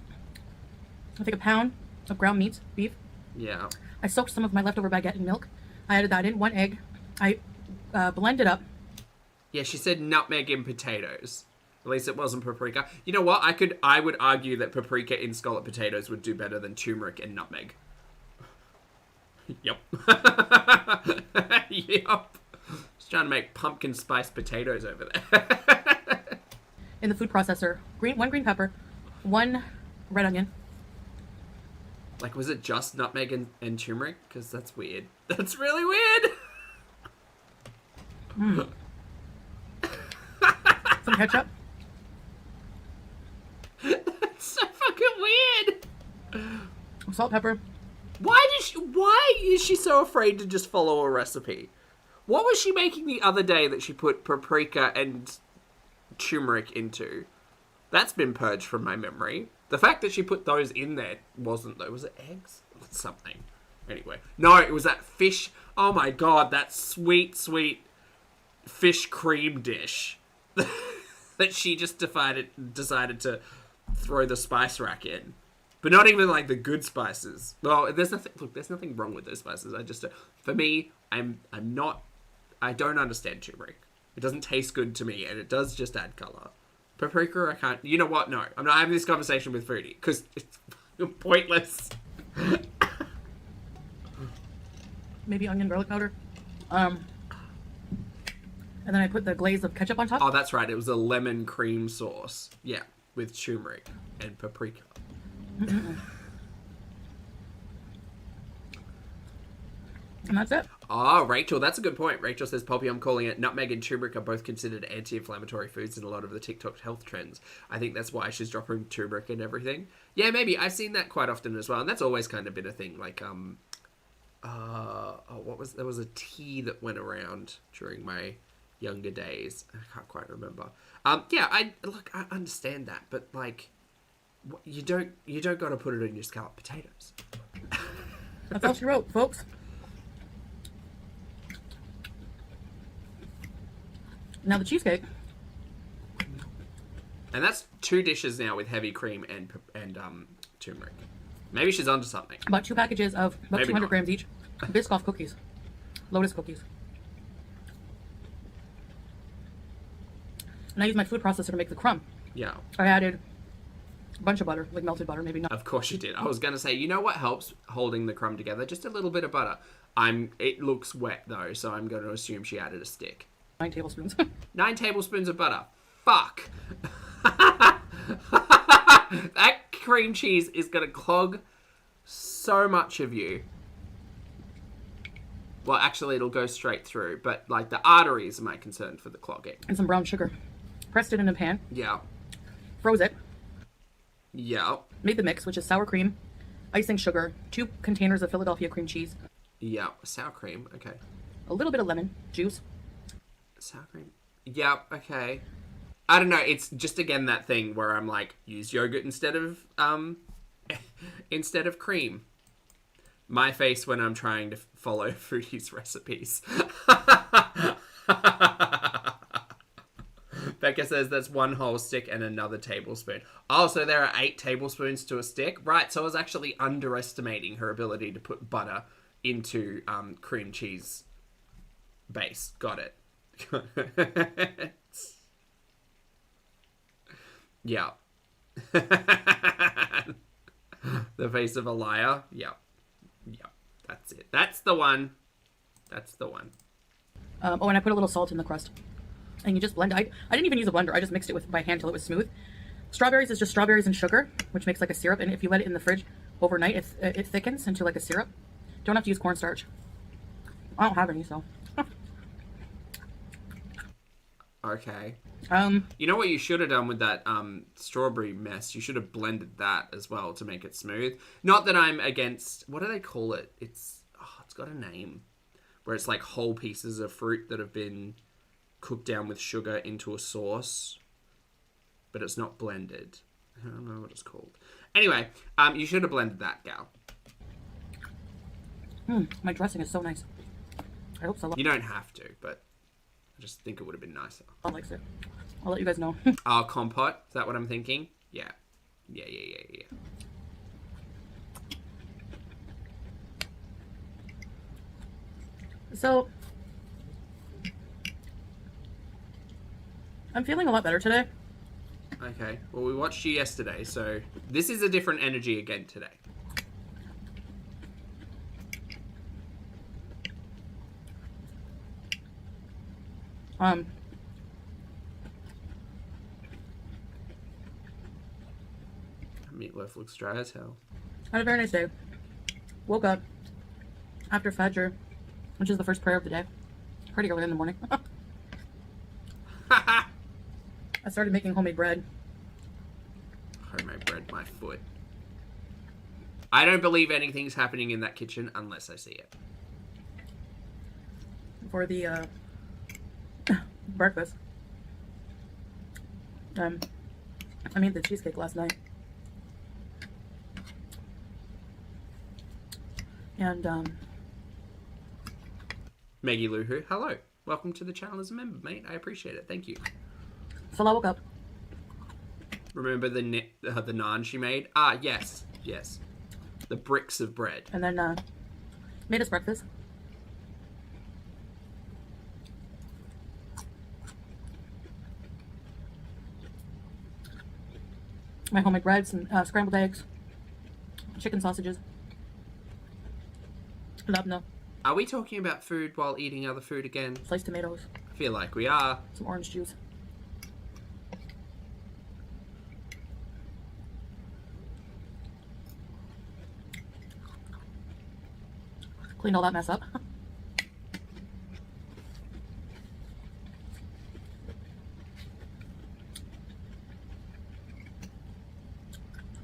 I think, a pound of ground meat, beef. Yeah. I soaked some of my leftover baguette in milk. I added that in, 1 egg. I blended up. Yeah, she said nutmeg in potatoes. At least it wasn't paprika. You know what? I would argue that paprika in scallop potatoes would do better than turmeric and nutmeg. Yep. Yep. Just trying to make pumpkin spice potatoes over there. In the food processor, 1 green pepper, 1 red onion. Like, was it just nutmeg and turmeric? Because that's weird. That's really weird. Some ketchup. That's so fucking weird. Salt, pepper. Why is she so afraid to just follow a recipe? What was she making the other day that she put paprika and turmeric into? That's been purged from my memory. The fact that she put those in there wasn't, though. Was it eggs? Something. Anyway. No, it was that fish. Oh my god, that sweet, sweet fish cream dish that she just decided to throw the spice rack in. But not even like the good spices. Well, there's nothing wrong with those spices. For me, I don't understand turmeric. It doesn't taste good to me, and it does just add color. Paprika, I can't. You know what? No, I'm not having this conversation with Foodie because it's pointless. Maybe onion garlic powder. And then I put the glaze of ketchup on top. Oh, that's right. It was a lemon cream sauce. Yeah, with turmeric and paprika. And that's it. Oh, Rachel, that's a good point. Rachel says, Poppy, I'm calling it. Nutmeg and turmeric are both considered anti-inflammatory foods in a lot of the TikTok health trends. I think that's why she's dropping turmeric and everything. Yeah, maybe. I've seen that quite often as well. And that's always kind of been a thing. Like, there was a tea that went around during my younger days. I can't quite remember. Yeah, I understand that. But, like, you don't got to put it in your scalloped potatoes. That's all she wrote, folks. Now the cheesecake. And that's 2 dishes now with heavy cream and turmeric. Maybe she's onto something. About 2 packages of about Maybe 200 not. grams each. Biscoff cookies. Lotus cookies. And I used my food processor to make the crumb. Yeah. I added a bunch of butter, like melted butter, maybe not. Of course you did. I was going to say, you know what helps holding the crumb together? Just a little bit of butter. It looks wet though, so I'm going to assume she added a stick. 9 tablespoons. 9 tablespoons of butter. Fuck. That cream cheese is going to clog so much of you. Well, actually, it'll go straight through, but like the arteries are my concern for the clogging. And some brown sugar. Pressed it in a pan. Yeah. Froze it. Yeah. Made the mix, which is sour cream, icing sugar, 2 containers of Philadelphia cream cheese, Yeah. Sour cream. Okay. a little bit of lemon juice. Sour cream. Yeah, okay. I don't know, it's just again that thing where I'm like, use yogurt instead of cream. My face when I'm trying to follow Foodie's recipes. Becca says that's 1 whole stick and another tablespoon. Oh, so there are 8 tablespoons to a stick? Right, so I was actually underestimating her ability to put butter into cream cheese base. Got it. Yeah. The face of a liar. Yeah. Yeah. That's it. That's the one. That's the one. Oh, and I put a little salt in the crust. And you just blend. I didn't even use a blender. I just mixed it with by hand till it was smooth. Strawberries is just strawberries and sugar, which makes like a syrup. And if you let it in the fridge overnight, it thickens into like a syrup. Don't have to use cornstarch. I don't have any, so. Okay. You know what you should have done with that strawberry mess? You should have blended that as well to make it smooth. Not that I'm against... What do they call it? It's got a name. Where it's like whole pieces of fruit that have been cooked down with sugar into a sauce. But it's not blended. I don't know what it's called. Anyway, you should have blended that, gal. My dressing is so nice. I hope so. You don't have to, but I just think it would have been nicer. I like it. I'll let you guys know. Compote? Is that what I'm thinking? Yeah. Yeah. So, I'm feeling a lot better today. Okay. Well, we watched you yesterday, so this is a different energy again today. Meatloaf looks dry as hell. I had a very nice day. Woke up after Fajr, which is the first prayer of the day. Pretty early in the morning. I started making homemade bread. Homemade bread, my foot. I don't believe anything's happening in that kitchen unless I see it. For the breakfast. I made the cheesecake last night. And Maggie Luhu, hello. Welcome to the channel as a member, mate. I appreciate it. Thank you. So I woke up. Remember the naan she made? Yes. The bricks of bread. And then made us breakfast. My homemade bread, some scrambled eggs, chicken sausages. Labna. Are we talking about food while eating other food again? Sliced tomatoes. I feel like we are. Some orange juice. Cleaned all that mess up.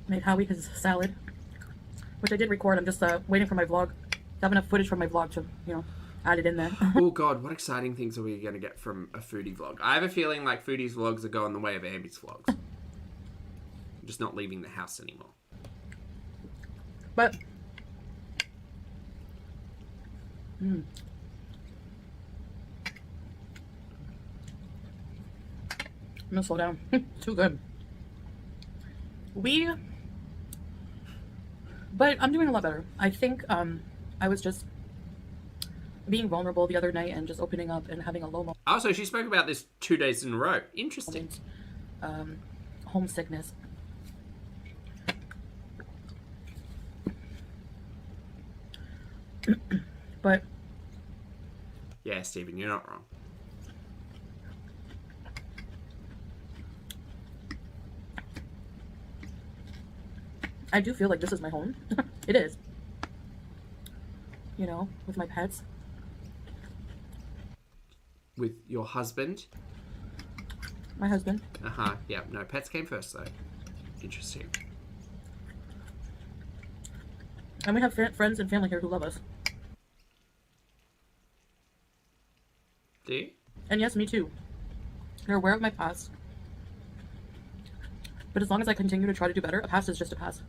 Made Howie his salad, which I did record. I'm just waiting for my vlog. I have enough footage from my vlog to, add it in there. Oh god, what exciting things are we going to get from a foodie vlog? I have a feeling like foodie's vlogs are going the way of Amy's vlogs. I'm just not leaving the house anymore. But I'm gonna slow down. Too good. But I'm doing a lot better. I think I was just being vulnerable the other night and just opening up and having a low moment. Oh, so she spoke about this 2 days in a row. Interesting. Homesickness. But yeah, Stephen, you're not wrong. I do feel like this is my home. It is. With my pets. With your husband? My husband. Yeah, no, pets came first though. Interesting. And we have friends and family here who love us. Do you? And yes, me too. They're aware of my past. But as long as I continue to try to do better, a past is just a past.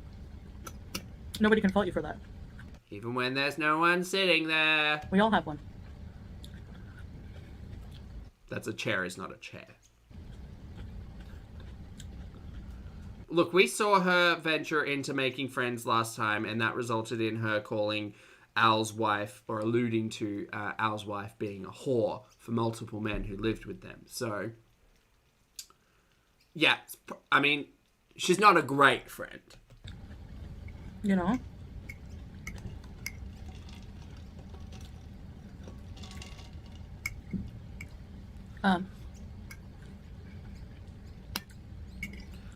Nobody can fault you for that. Even when there's no one sitting there. We all have one. That's a chair is not a chair. Look, we saw her venture into making friends last time, and that resulted in her calling Al's wife, or alluding to Al's wife being a whore for multiple men who lived with them. So, yeah, I mean, she's not a great friend. You know?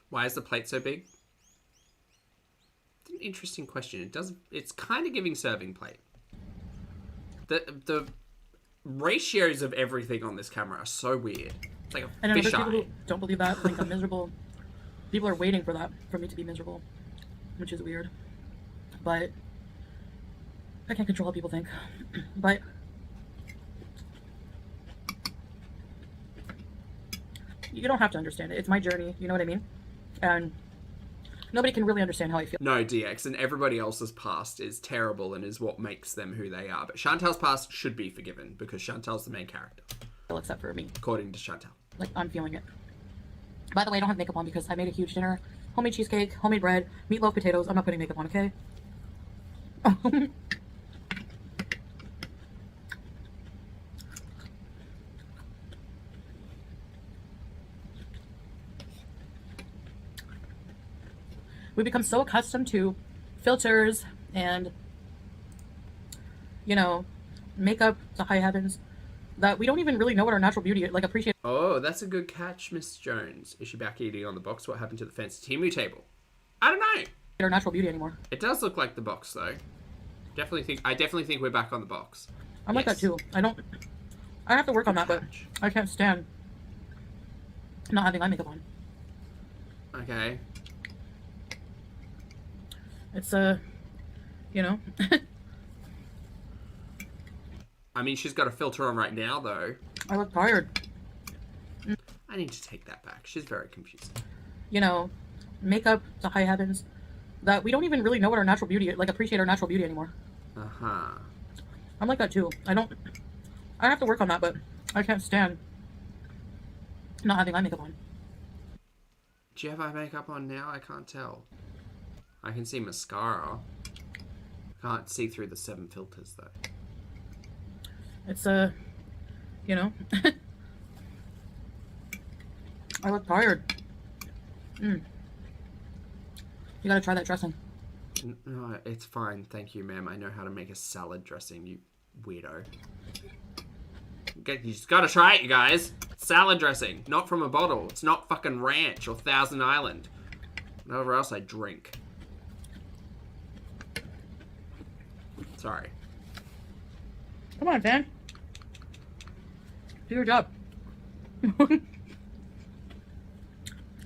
Why is the plate so big? It's an interesting question. It's kind of giving serving plate. The ratios of everything on this camera are so weird. It's like a there's fisheye. people who don't believe that, think I'm miserable. People are waiting for that, for me to be miserable, which is weird. But I can't control how people think. But you don't have to understand it. It's my journey, you know what I mean? And nobody can really understand how I feel. No, DX, and everybody else's past is terrible and is what makes them who they are. But Chantal's past should be forgiven because Chantal's the main character. Except for me. According to Chantal. Like, I'm feeling it. By the way, I don't have makeup on because I made a huge dinner. Homemade cheesecake, homemade bread, meatloaf, potatoes. I'm not putting makeup on, okay? We become so accustomed to filters and, you know, makeup to high heavens that we don't even really know what our natural beauty is. Like, appreciate. Oh, that's a good catch, Miss Jones. Is she back eating on the box? What happened to the fancy Timu table? I don't know. Our natural beauty anymore. It does look like the box, though. I definitely think we're back on the box. I'm like that too. I have to work on that, but I can't stand not having eye makeup on. Okay. It's you know. I mean, she's got a filter on right now, though. I look tired. I need to take that back. She's very confusing. You know, makeup to high heavens that we don't even really know what our natural beauty is. Like, appreciate our natural beauty anymore. Uh-huh. I'm like that too. I have to work on that, but I can't stand not having eye makeup on. Do you have eye makeup on now? I can't tell. I can see mascara. Can't see through the 7 filters, though. It's, you know. I look tired. You gotta try that dressing. No, it's fine. Thank you, ma'am. I know how to make a salad dressing, you weirdo. You just gotta try it, you guys. Salad dressing. Not from a bottle. It's not fucking ranch or Thousand Island. Whatever else I drink. Sorry. Come on, fan. Do your job.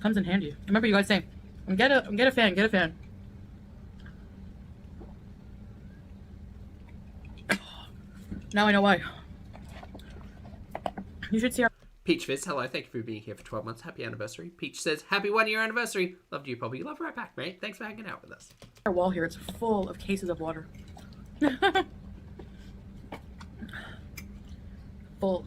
Comes in handy. Remember, you guys say, get a fan, get a fan. Now I know why. You should see our Peach Fizz, hello. Thank you for being here for 12 months. Happy anniversary. Peach says, happy 1-year anniversary. Loved you, Poppy. Love right back, mate. Thanks for hanging out with us. wall here. It's full of cases of water. Full.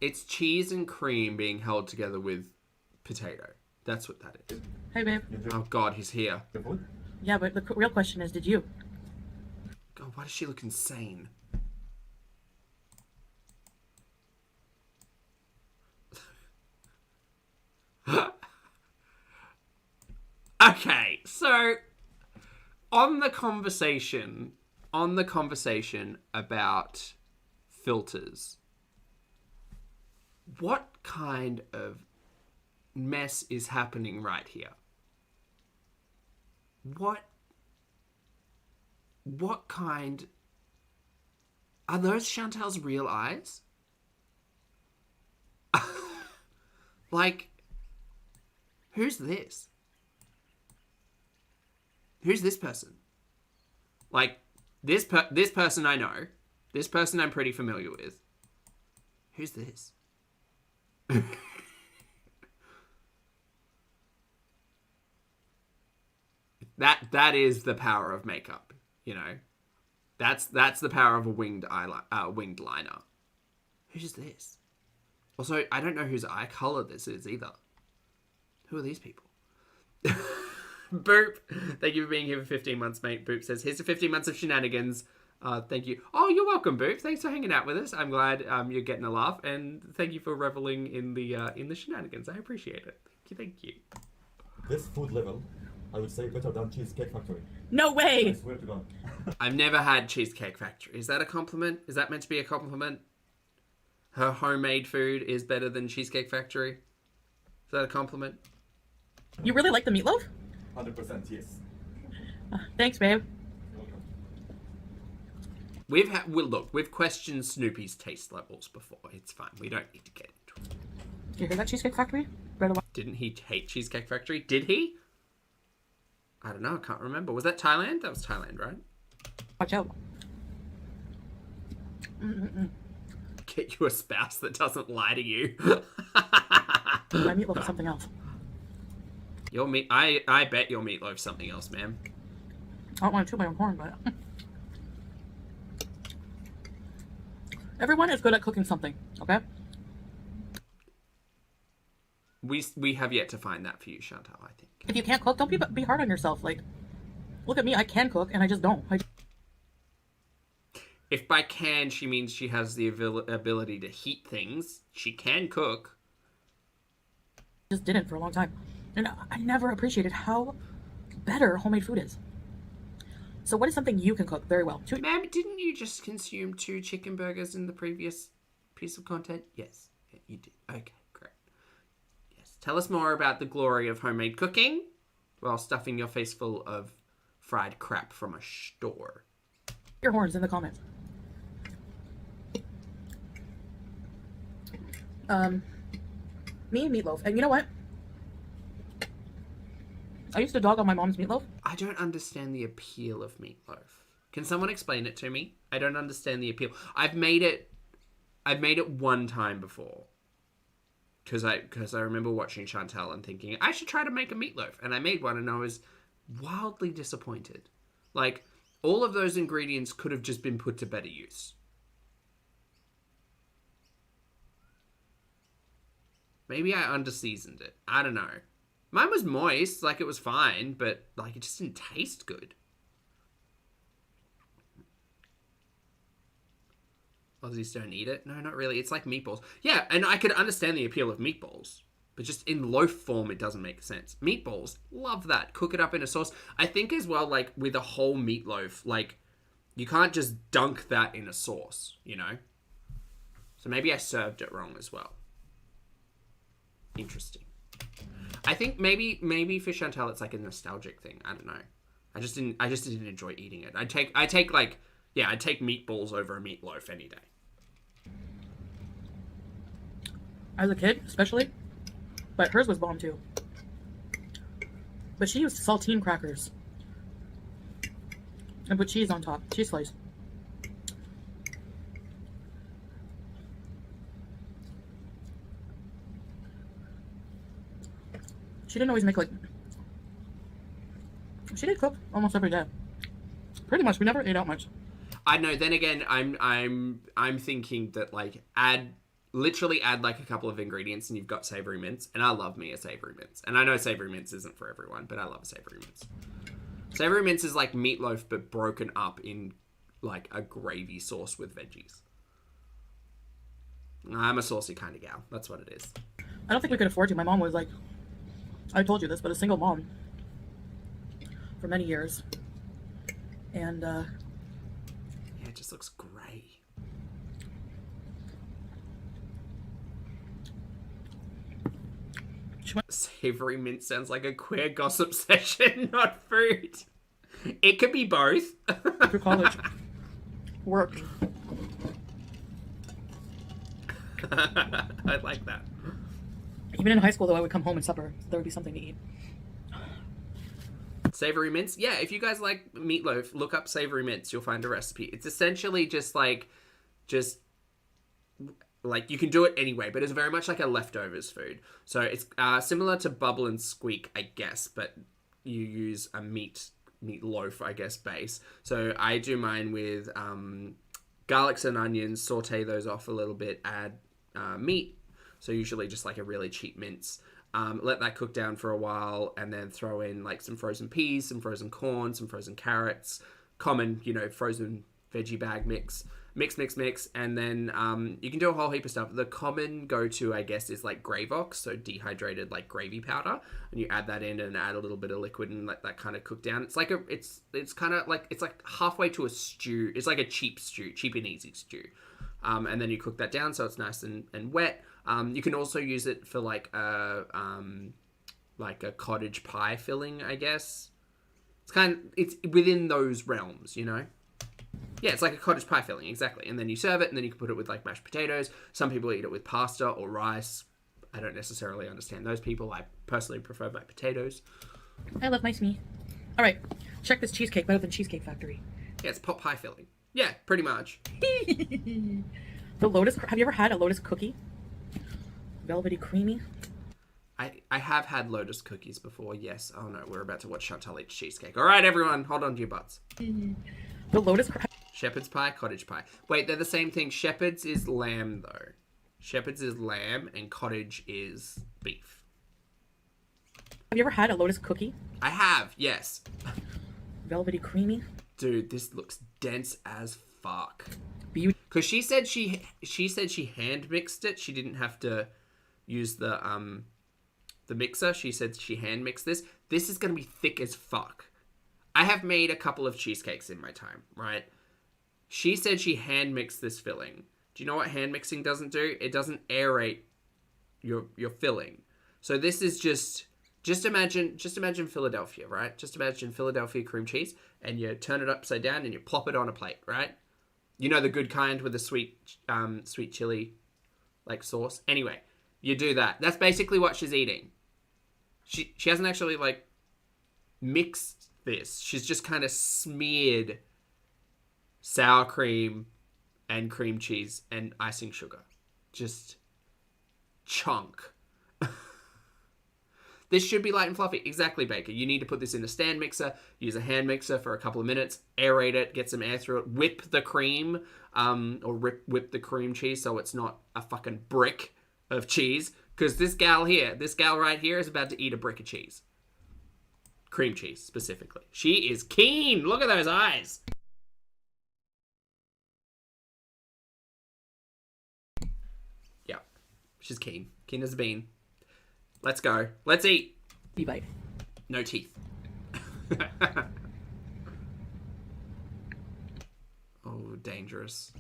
It's cheese and cream being held together with potato. That's what that is. Hey, babe. Oh, God, he's here. Yeah, but the real question is, did you? God, why does she look insane? Okay, so on the conversation about filters, what kind of mess is happening right here? What kind... Are those Chantal's real eyes? Like, who's this? Who's this person? Like, this person I know. This person I'm pretty familiar with. Who's this? That is the power of makeup, you know. That's the power of a winged liner. Who's this? Also, I don't know whose eye color this is either. Who are these people? Boop. Thank you for being here for 15 months, mate. Boop says, here's to 15 months of shenanigans. Thank you. Oh, you're welcome, Boop. Thanks for hanging out with us. I'm glad you're getting a laugh, and thank you for reveling in the shenanigans. I appreciate it. Thank you. This food level, I would say better than Cheesecake Factory. No way! I swear to God. I've never had Cheesecake Factory. Is that a compliment? Is that meant to be a compliment? Her homemade food is better than Cheesecake Factory? Is that a compliment? You really like the meatloaf? 100% yes. Thanks, babe. You're welcome. We've questioned Snoopy's taste levels before. It's fine. We don't need to get into it. You hear that, Cheesecake Factory? Right away. Didn't he hate Cheesecake Factory? Did he? I don't know. I can't remember. Was that Thailand? That was Thailand, right? Watch out. Get you a spouse that doesn't lie to you. My meatloaf is something else. Your meat. I bet your meatloaf's something else, ma'am. I don't want to toot my own horn, but everyone is good at cooking something, okay? We have yet to find that for you, Chantal, I think. If you can't cook, don't be hard on yourself. Like, look at me, I can cook, and I just don't. If by can she means she has the ability to heat things, she can cook. Just didn't for a long time. And I never appreciated how better homemade food is. So what is something you can cook very well? Ma'am, didn't you just consume 2 chicken burgers in the previous piece of content? Yes, you did. Okay, great. Yes. Tell us more about the glory of homemade cooking while stuffing your face full of fried crap from a store. Your horns in the comments. Me and meatloaf. And you know what? I used to dog on my mom's meatloaf. I don't understand the appeal of meatloaf. Can someone explain it to me? I don't understand the appeal. I've made it one time before. Because I remember watching Chantal and thinking, I should try to make a meatloaf. And I made one and I was wildly disappointed. Like, all of those ingredients could have just been put to better use. Maybe I under-seasoned it. I don't know. Mine was moist, like it was fine, but like it just didn't taste good. Aussies don't eat it? No, not really. It's like meatballs. Yeah, and I could understand the appeal of meatballs, but just in loaf form, it doesn't make sense. Meatballs, love that. Cook it up in a sauce. I think as well, like with a whole meatloaf, like you can't just dunk that in a sauce, you know? So maybe I served it wrong as well. Interesting. I think maybe for Chantal it's like a nostalgic thing. I don't know. I just didn't enjoy eating it. I'd take meatballs over a meatloaf any day. As a kid, especially. But hers was bomb too. But she used saltine crackers. And put cheese on top. Cheese slice. She didn't always make like... She did cook almost every day. Pretty much. We never ate out much. I know. Then again, I'm thinking that like literally add like a couple of ingredients and you've got savory mince. And I love me a savory mince. And I know savory mince isn't for everyone, but I love a savory mince. Savory mince is like meatloaf but broken up in like a gravy sauce with veggies. I'm a saucy kind of gal. That's what it is. I don't think we could afford to. My mom was like... I told you this, but a single mom for many years. And, yeah, it just looks grey. Savory mint sounds like a queer gossip session, not food. It could be both. Through college. Worked. I like that. Even in high school, though, I would come home and supper. There would be something to eat. Savory mince? Yeah, if you guys like meatloaf, look up savory mince. You'll find a recipe. It's essentially just like you can do it anyway, but it's very much like a leftovers food. So it's similar to bubble and squeak, I guess, but you use a meatloaf, I guess, base. So I do mine with garlics and onions, saute those off a little bit, add meat. So usually just like a really cheap mince. Let that cook down for a while, and then throw in like some frozen peas, some frozen corn, some frozen carrots, common, frozen veggie bag mix, and then you can do a whole heap of stuff. The common go-to, I guess, is like Gravox, so dehydrated like gravy powder, and you add that in and add a little bit of liquid and let that kind of cook down. It's like it's kind of like, it's like halfway to a stew. It's like a cheap stew, cheap and easy stew. And then you cook that down so it's nice and wet. You can also use it for like a cottage pie filling, I guess. It's within those realms, Yeah, it's like a cottage pie filling, exactly. And then you serve it, and then you can put it with like mashed potatoes. Some people eat it with pasta or rice. I don't necessarily understand those people. I personally prefer my potatoes. I love my smee. All right, check this cheesecake, better than Cheesecake Factory. Yeah, it's pot pie filling. Yeah, pretty much. The Lotus, have you ever had a Lotus cookie? Velvety creamy. I have had Lotus cookies before, yes. Oh no, we're about to watch Chantal eat cheesecake. All right, everyone, hold on to your butts. The Lotus... Shepherd's pie, cottage pie. Wait, they're the same thing. Shepherd's is lamb, though. Shepherd's is lamb, and cottage is beef. Have you ever had a Lotus cookie? I have, yes. Velvety creamy. Dude, this looks dense as fuck. Beauty. Because she said she hand mixed it. She didn't have to use the mixer. She said she hand mixed this. This is gonna be thick as fuck. I have made a couple of cheesecakes in my time, right? She said she hand mixed this filling. Do you know what hand mixing doesn't do? It doesn't aerate your filling. So this is just imagine Philadelphia, right? Just imagine Philadelphia cream cheese, and you turn it upside down and you plop it on a plate, right? You know, the good kind with the sweet chili like sauce. Anyway, you do that. That's basically what she's eating. She hasn't actually like mixed this. She's just kind of smeared sour cream and cream cheese and icing sugar. Just chunk. This should be light and fluffy. Exactly, Baker. You need to put this in a stand mixer, use a hand mixer for a couple of minutes, aerate it, get some air through it, whip the cream, or whip the cream cheese so it's not a fucking brick of cheese. Because this gal right here is about to eat a brick of cheese. Cream cheese, specifically. She is keen. Look at those eyes. Yeah, she's keen. Keen as a bean. Let's go. Let's eat. You bite. No teeth. Oh, dangerous.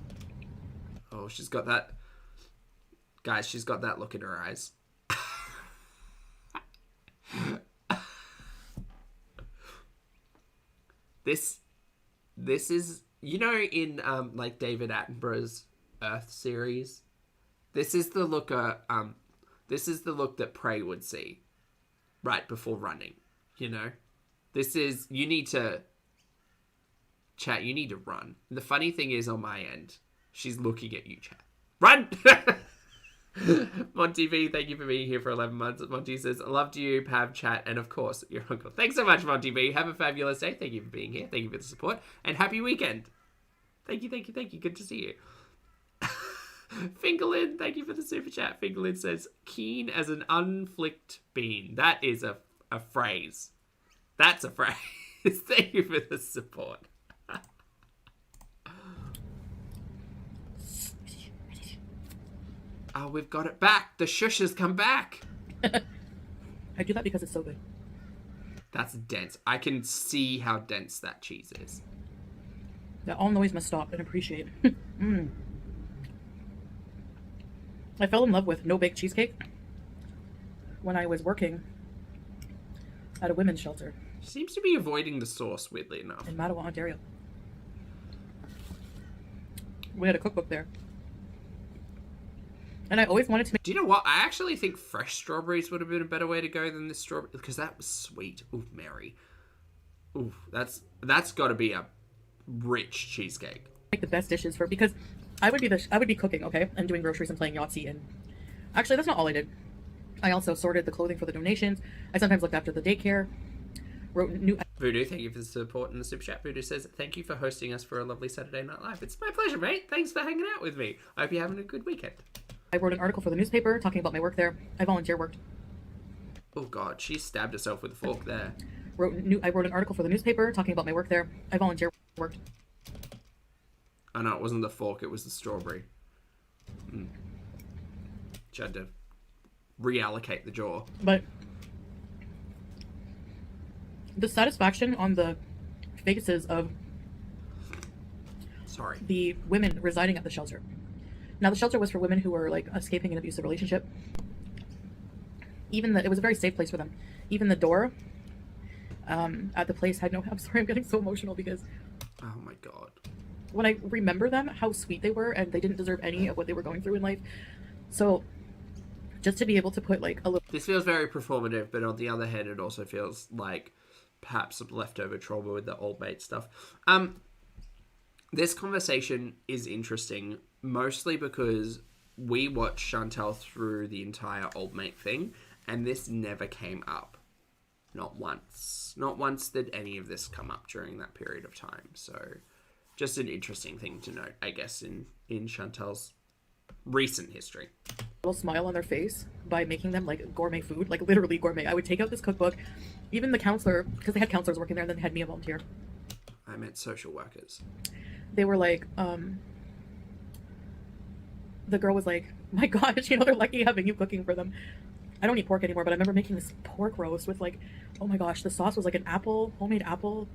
Oh, she's got that. Guys, she's got that look in her eyes. This is, in like David Attenborough's Earth series. This is the look that Prey would see right before running. This is, you need to run. And the funny thing is, on my end, she's looking at you, chat. Run! Monty V, thank you for being here for 11 months. Monty says, loved you, Pav, chat, and of course, your uncle. Thanks so much, Monty V. Have a fabulous day. Thank you for being here. Thank you for the support. And happy weekend. Thank you. Good to see you. Fingerlin, thank you for the super chat. Fingerlin says, keen as an unflicked bean. That is a phrase. That's a phrase. Thank you for the support. Oh, we've got it back. The shush has come back. I do that because it's so good. That's dense. I can see how dense that cheese is. That all noise must stop and appreciate. I fell in love with no-bake cheesecake when I was working at a women's shelter. She seems to be avoiding the sauce, weirdly enough. In Mattawa, Ontario. We had a cookbook there. And I always wanted to make... Do you know what? I actually think fresh strawberries would have been a better way to go than this strawberry, because that was sweet. Ooh, Mary. Ooh, that's got to be a rich cheesecake. Like the best dishes for, because I would be cooking, okay, and doing groceries and playing Yahtzee, and actually that's not all I did. I also sorted the clothing for the donations. I sometimes looked after the daycare, wrote new. Voodoo, thank you for the support in the super chat. Voodoo says, thank you for hosting us for a lovely Saturday Night Live. It's my pleasure, mate. Thanks for hanging out with me. I hope you're having a good weekend. I wrote an article for the newspaper talking about my work there. I volunteer worked. Oh, God, she stabbed herself with a fork there. I wrote an article for the newspaper talking about my work there. I volunteer worked. Oh, no, it wasn't the fork. It was the strawberry. She had to reallocate the jaw. But the satisfaction on the faces of the women residing at the shelter. Now, the shelter was for women who were, like, escaping an abusive relationship. It was a very safe place for them. Even the door at the place had no... I'm sorry, I'm getting so emotional because... Oh, my God. When I remember them, how sweet they were, and they didn't deserve any of what they were going through in life. So, just to be able to put, like, a little... This feels very performative, but on the other hand, it also feels like perhaps some leftover trauma with the old mate stuff. This conversation is interesting, mostly because we watched Chantal through the entire old mate thing, and this never came up. Not once. Not once did any of this come up during that period of time. So, just an interesting thing to note, I guess, in Chantal's recent history. Little smile on their face by making them, like, gourmet food, like, literally gourmet. I would take out this cookbook. Even the counselor, because they had counselors working there, and then they had me a volunteer. I meant social workers. They were like, the girl was like, my gosh, they're lucky having you cooking for them. I don't eat pork anymore, but I remember making this pork roast with, like, oh my gosh, the sauce was like an apple, homemade apple.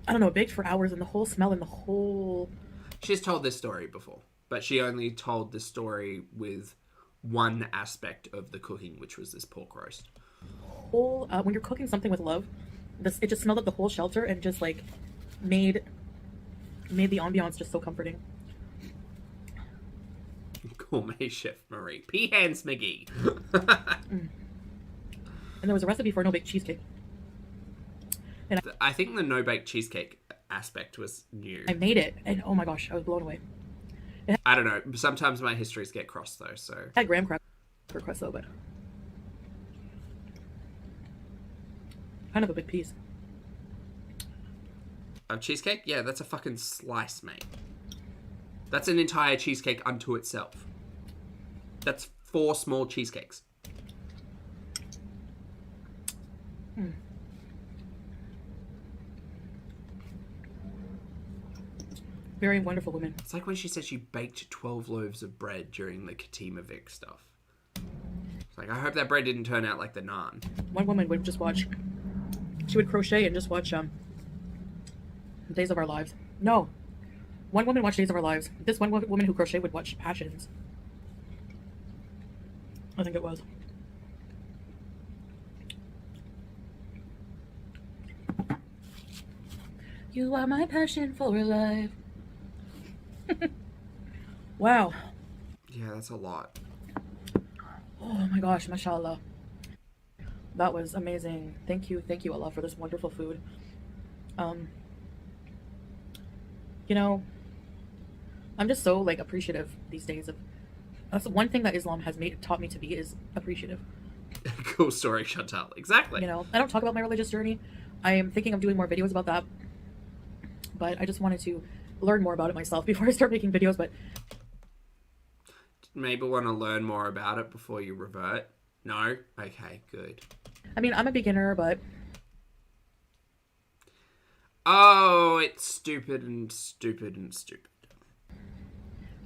I don't know, it baked for hours, and the whole smell and the whole... She's told this story before, but she only told the story with one aspect of the cooking, which was this pork roast. When you're cooking something with love, it just smelled up the whole shelter and just, like, made the ambiance just so comforting. Gourmet Chef Marie. Peahans McGee. And there was a recipe for a no-bake cheesecake. And I think the no-bake cheesecake aspect was new. I made it, and oh my gosh, I was blown away. I don't know. Sometimes my histories get crossed, though, so... I had graham cracker crust, though, but... kind of a big piece. Of cheesecake? Yeah, that's a fucking slice, mate. That's an entire cheesecake unto itself. That's 4 small cheesecakes. Very wonderful woman. It's like when she said she baked 12 loaves of bread during the Katima Vic stuff. It's like, I hope that bread didn't turn out like the naan. One woman would just watch... She would crochet and just watch Days of Our Lives. No. One woman watched Days of Our Lives. This one woman who crocheted would watch Passions. I think it was. You are my passion for life. Wow. Yeah, that's a lot. Oh my gosh, mashallah. That was amazing. Thank you, Allah, for this wonderful food. You know, I'm just so, like, appreciative these days of... That's one thing that Islam has taught me to be, is appreciative. Cool story, Chantal. Exactly. You know, I don't talk about my religious journey. I am thinking of doing more videos about that. But I just wanted to learn more about it myself before I start making videos, but... Maybe want to learn more about it before you revert? No? Okay, good. I mean, I'm a beginner, but... Oh, it's stupid and stupid and stupid.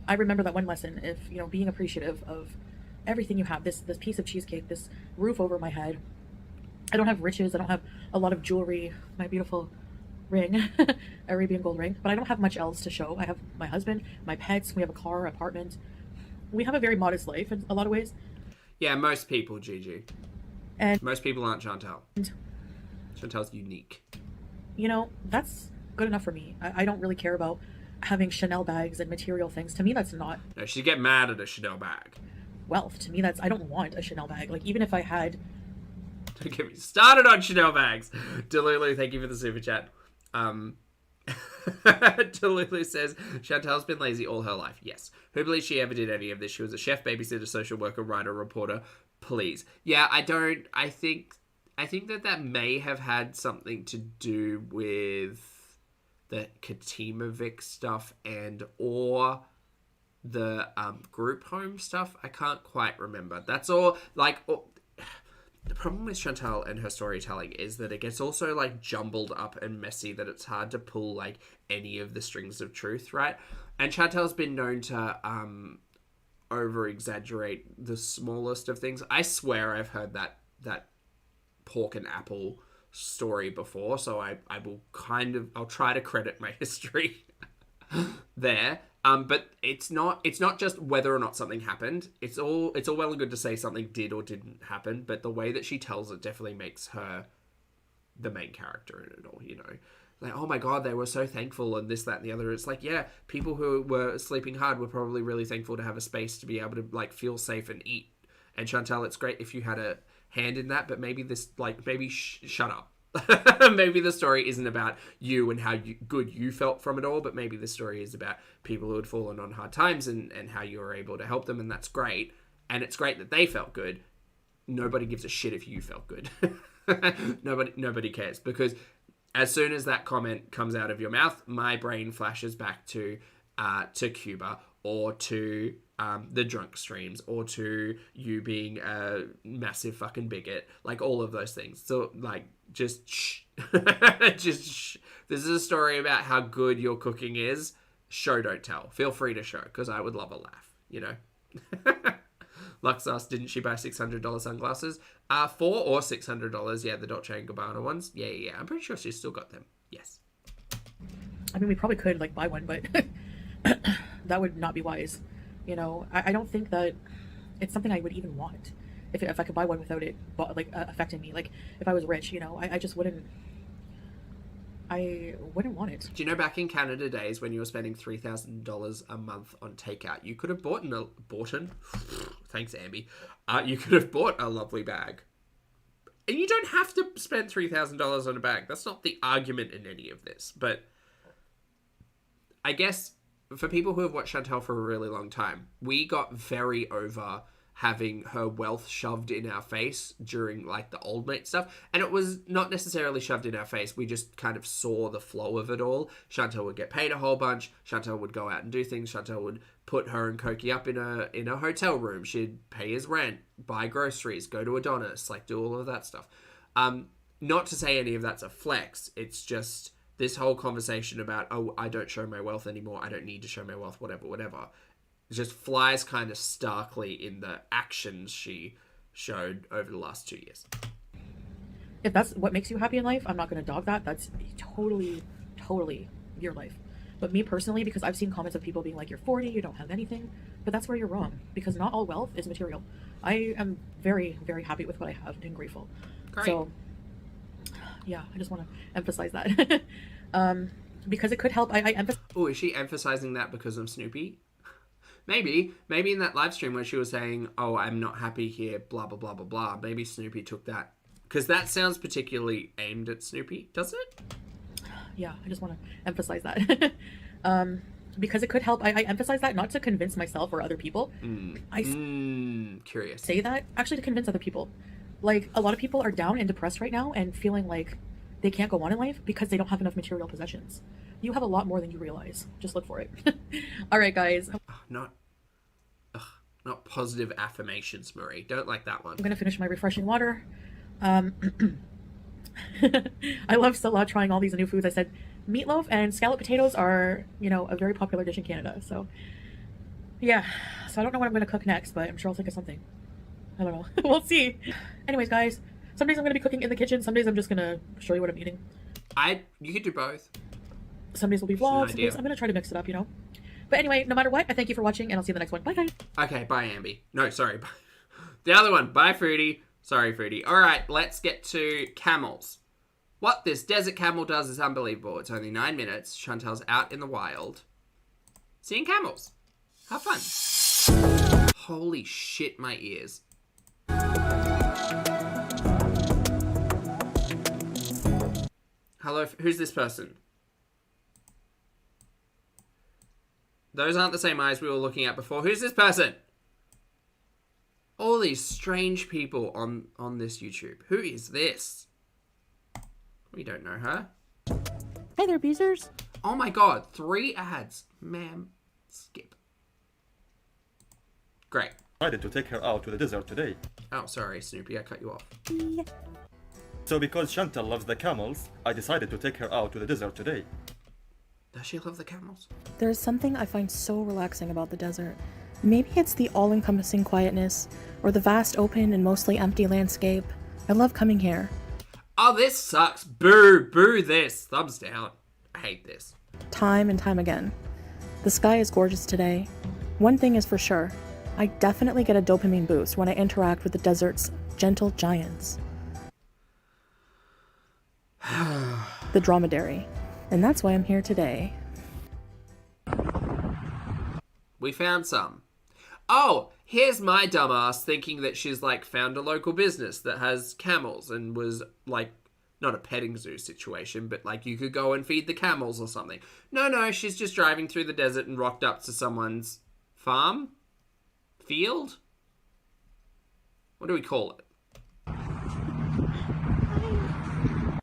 I remember that one lesson, being appreciative of everything you have. This piece of cheesecake, this roof over my head. I don't have riches, I don't have a lot of jewelry, my beautiful ring, Arabian gold ring, but I don't have much else to show. I have my husband, my pets, we have a car, apartment. We have a very modest life in a lot of ways. Yeah, most people, Gigi. And most people aren't Chantal. Chantal's unique. You know, that's good enough for me. I don't really care about having Chanel bags and material things. To me, that's not... No, she'd get mad at a Chanel bag. Wealth. To me, that's... I don't want a Chanel bag. Like, even if I had... Don't get me started on Chanel bags. Delulu, thank you for the super chat. Delulu says, Chantal's been lazy all her life. Yes. Who believes she ever did any of this? She was a chef, babysitter, social worker, writer, reporter. Please. Yeah, I think I think that may have had something to do with the Katimovic stuff or the group home stuff. I can't quite remember. That's all. The problem with Chantal and her storytelling is that it gets also like jumbled up and messy, that it's hard to pull like any of the strings of truth, right? And Chantal's been known to over exaggerate the smallest of things. I swear I've heard that pork and apple story before, so I'll try to credit my history there. But it's not just whether or not something happened. It's all well and good to say something did or didn't happen, but the way that she tells it definitely makes her the main character in it all, you know. Like, oh my god, they were so thankful and this, that, and the other. It's like, yeah, people who were sleeping hard were probably really thankful to have a space to be able to like feel safe and eat. And Chantal, it's great if you had a hand in that, but maybe shut up. Maybe the story isn't about you and how good you felt from it all, but maybe the story is about people who had fallen on hard times and how you were able to help them, and that's great. And it's great that they felt good. Nobody gives a shit if you felt good. Nobody cares, because as soon as that comment comes out of your mouth, my brain flashes back to Cuba, or to the drunk streams, or to you being a massive fucking bigot, like all of those things. So like, just shh. Just shh. This is a story about how good your cooking is. Show, don't tell. Feel free to show, because I would love a laugh, you know. Lux asked, didn't she buy $600 sunglasses? $400 or $600. Yeah, the Dolce & Gabbana ones. Yeah. I'm pretty sure she's still got them. Yes. I mean, we probably could like buy one, but that would not be wise. You know, I don't think that it's something I would even want if I could buy one without it affecting me. Like if I was rich, you know, I just wouldn't. I wouldn't want it. Do you know back in Canada days when you were spending $3,000 a month on takeout, you could have bought thanks, Amby. You could have bought a lovely bag. And you don't have to spend $3,000 on a bag. That's not the argument in any of this. But I guess for people who have watched Chantal for a really long time, we got very over having her wealth shoved in our face during like the old mate stuff. And it was not necessarily shoved in our face. We just kind of saw the flow of it all. Chantal would get paid a whole bunch. Chantal would go out and do things. Chantal would put her and Koki up in a hotel room. She'd pay his rent, buy groceries, go to Adonis, like do all of that stuff. Not to say any of that's a flex. It's just this whole conversation about, oh, I don't show my wealth anymore. I don't need to show my wealth, whatever. It just flies kind of starkly in the actions she showed over the last 2 years. If that's what makes you happy in life, I'm not going to dog that. That's totally your life. But me personally, because I've seen comments of people being like, you're 40, you don't have anything. But that's where you're wrong, because not all wealth is material. I am very, very happy with what I have and grateful. Great. So, yeah, I just want to emphasize that. Because it could help. I emphasize. Oh, is she emphasizing that because I'm Snoopy? Maybe in that live stream where she was saying, oh, I'm not happy here, blah, blah, blah, blah, blah. Maybe Snoopy took that. Because that sounds particularly aimed at Snoopy, does it? Yeah, I just want to emphasize that. Because it could help. I emphasize that not to convince myself or other people. Curious. Say that actually to convince other people. Like, a lot of people are down and depressed right now and feeling like they can't go on in life because they don't have enough material possessions. You have a lot more than you realize. Just look for it. All right, guys. Not positive affirmations, Marie. Don't like that one. I'm going to finish my refreshing water. I love Salah trying all these new foods. I said meatloaf and scalloped potatoes are, you know, a very popular dish in Canada. So, yeah. So I don't know what I'm going to cook next, but I'm sure I'll think of something. I don't know. We'll see. Anyways, guys, some days I'm going to be cooking in the kitchen. Some days I'm just going to show you what I'm eating. You could do both. Some days will be vlogs. Some days I'm going to try to mix it up, you know. But anyway, no matter what, I thank you for watching, and I'll see you in the next one. Bye, guys. Okay, bye, Amby. No, sorry. The other one. Bye, Foodie. Sorry, Foodie. All right, let's get to camels. What this desert camel does is unbelievable. It's only 9 minutes. Chantal's out in the wild seeing camels. Have fun. Holy shit, my ears. Hello, who's this person? Those aren't the same eyes we were looking at before. Who's this person? All these strange people on this YouTube. Who is this? We don't know her. Hey there, Beezers. Oh my god, 3 ads. Ma'am, skip. Great. Decided to take her out to the desert today. Oh, sorry, Snoopy, I cut you off. Yeah. So because Chantal loves the camels, I decided to take her out to the desert today. Does she love the camels? There's something I find so relaxing about the desert. Maybe it's the all-encompassing quietness, or the vast open and mostly empty landscape. I love coming here. Oh, this sucks. Boo, boo this. Thumbs down. I hate this. Time and time again. The sky is gorgeous today. One thing is for sure. I definitely get a dopamine boost when I interact with the desert's gentle giants. The dromedary. And that's why I'm here today. We found some. Oh, here's my dumbass thinking that she's like found a local business that has camels and was like, not a petting zoo situation, but like you could go and feed the camels or something. No, she's just driving through the desert and rocked up to someone's farm? Field? What do we call it?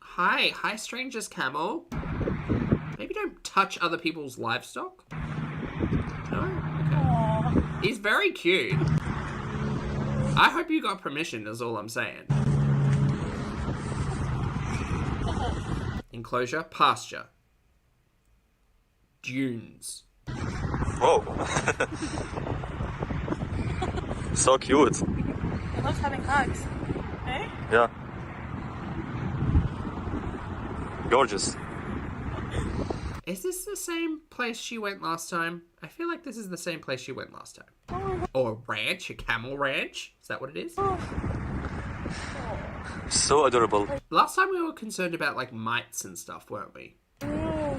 Hi, stranger's camel. Maybe don't touch other people's livestock. No? Okay. He's very cute. I hope you got permission, is all I'm saying. Enclosure, pasture. Dunes. Whoa. So cute. I love having hugs. Eh? Yeah. Gorgeous. Is this the same place she went last time? I feel like this is the same place she went last time. Or a ranch, a camel ranch? Is that what it is? So adorable. Last time we were concerned about like mites and stuff, weren't we? Are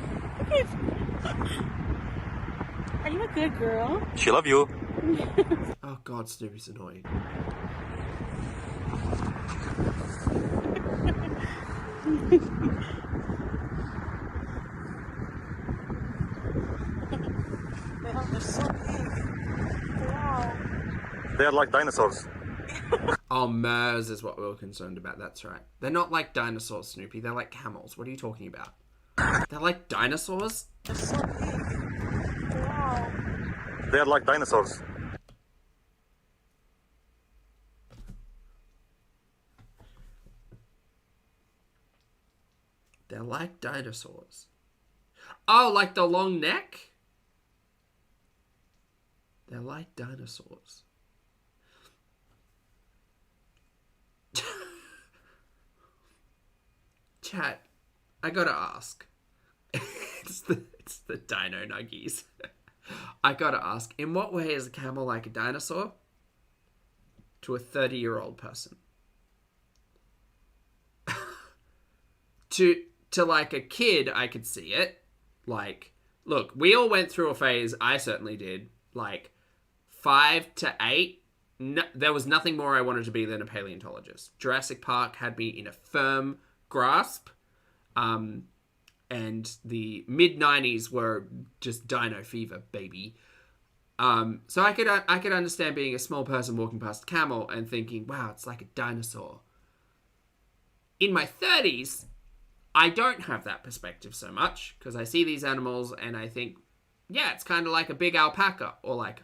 you a good girl? She love you. Oh god, Snoopy's annoying. They're so big. Wow. They are like dinosaurs. Oh, MERS is what we were concerned about, that's right. They're not like dinosaurs, Snoopy, they're like camels. What are you talking about? They're like dinosaurs? They're so big. Wow. They are like dinosaurs. They're like dinosaurs. Oh, like the long neck? They're like dinosaurs. Chat, I gotta ask. it's the dino nuggies. I gotta ask, in what way is a camel like a dinosaur to a 30-year-old person? To like a kid, I could see it. Like, look, we all went through a phase, I certainly did, like 5 to 8. No, there was nothing more I wanted to be than a paleontologist. Jurassic Park had me in a firm grasp. And the mid-90s were just dino fever, baby. So I could understand being a small person walking past a camel and thinking, wow, it's like a dinosaur. In my 30s, I don't have that perspective so much because I see these animals and I think, yeah, it's kind of like a big alpaca or like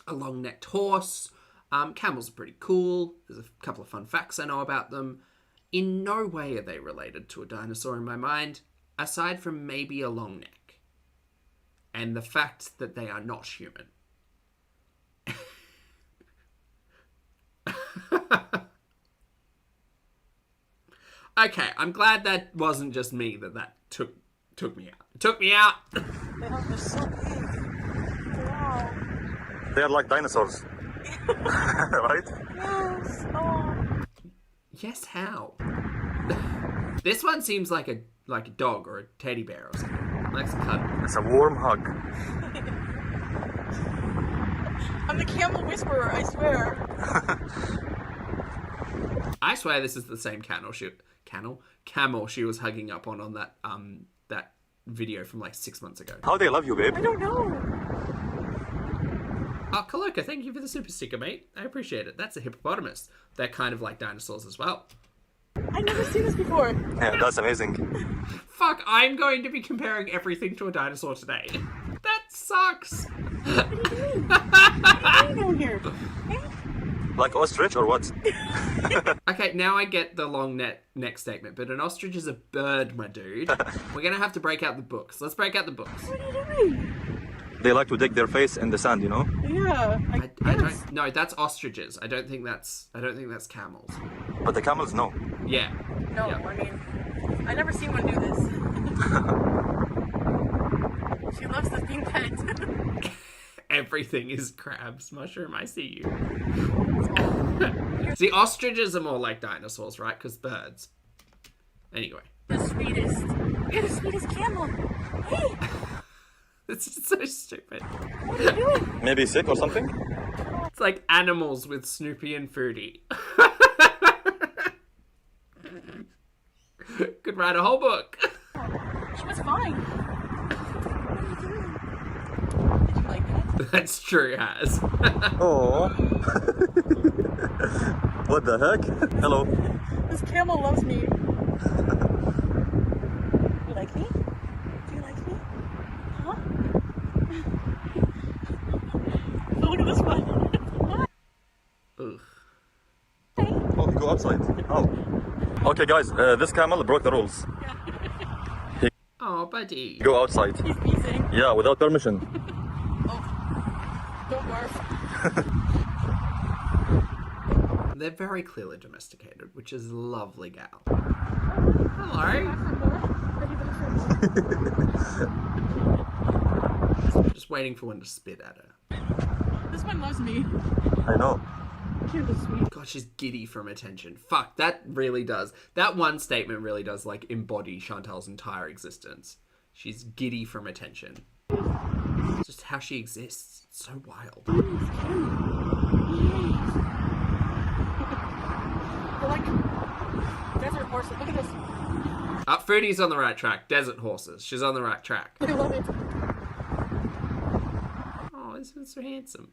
a long-necked horse. Camels are pretty cool. There's a couple of fun facts I know about them. In no way are they related to a dinosaur in my mind, aside from maybe a long neck. And the fact that they are not human. Okay, I'm glad that wasn't just me that took me out. It took me out! They're so big. Wow. They are like dinosaurs. Right? Yes. Oh. Yes, how? This one seems like a dog or a teddy bear or something. Likes a cuddle. It's a warm hug. I'm the camel whisperer, I swear. I swear this is the same camel she was hugging up on that video from like 6 months ago. How they love you, babe. I don't know. Oh, Kaloka, thank you for the super sticker, mate. I appreciate it. That's a hippopotamus. They're kind of like dinosaurs as well. I've never seen this before. Yeah, that's amazing. Fuck, I'm going to be comparing everything to a dinosaur today. That sucks. What are you doing? What are you doing here? Hey? Like ostrich or what? Okay, now I get the long neck statement, but an ostrich is a bird, my dude. We're gonna have to break out the books. Let's break out the books. What are you doing? They like to dig their face in the sand, you know? Yeah. I don't. No, that's ostriches. I don't think that's camels. But the camels, no. Yeah. No, Yeah. I mean, I never seen one do this. She loves this being pet. Everything is crabs. Mushroom, I see you. See, ostriches are more like dinosaurs, right? Because birds. Anyway. The sweetest. You're the sweetest camel. Hey, This is so stupid. what are you doing? Maybe sick or something? It's like animals with Snoopy and Foodie. Could write a whole book. She was fine. What are you doing? Did you like that? That's true, Has. Oh. What the heck? Hello. This camel loves me. You like me? Do you like me? Huh? Oh, it was fun. Ugh. Oh, go outside. Oh. Okay, guys, this camel broke the rules. Oh, buddy. Go outside. He's beasing. Yeah, without permission. Oh, don't barf. They're very clearly domesticated, which is lovely, gal. Hello. Just waiting for one to spit at her. This one loves me. I know. You're the sweet. God, she's giddy from attention. Fuck, that really does. That one statement really does, like, embody Chantal's entire existence. She's giddy from attention. It's just how she exists. It's so wild. They're like desert horses. Look at this. Foodie's on the right track. Desert horses. She's on the right track. I love it. Oh, this one's so handsome.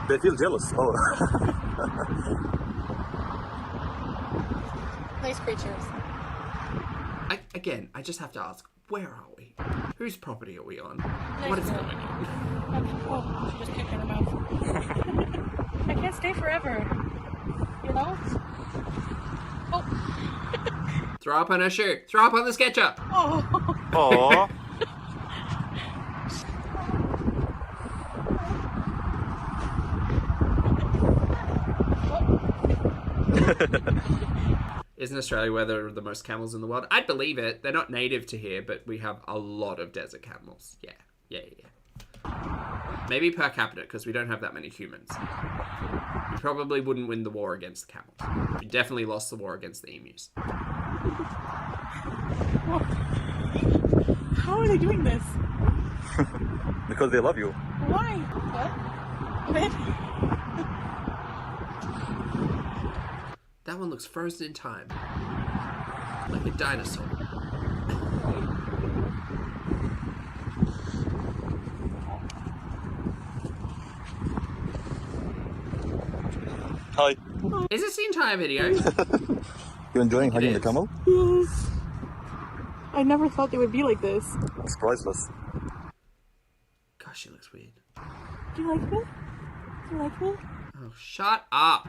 They feel jealous. Oh. Nice creatures. I just have to ask, where are we? Whose property are we on? What is going on? Oh, she just kicked in her mouth. I can't stay forever. You know? Oh. Throw up on her shoe. Throw up on the SketchUp. Oh. Aww. Isn't Australia where there are the most camels in the world? I'd believe it. They're not native to here, but we have a lot of desert camels. Yeah. Maybe per capita, because we don't have that many humans. We probably wouldn't win the war against the camels. We definitely lost the war against the emus. How are they doing this? Because they love you. Why? What? That one looks frozen in time. Like a dinosaur. Hi. Is this the entire video? You enjoying hugging the is. camel? Yes. I never thought they would be like this. It's priceless. Gosh, she looks weird. Do you like me? Do you like me? Oh, shut up.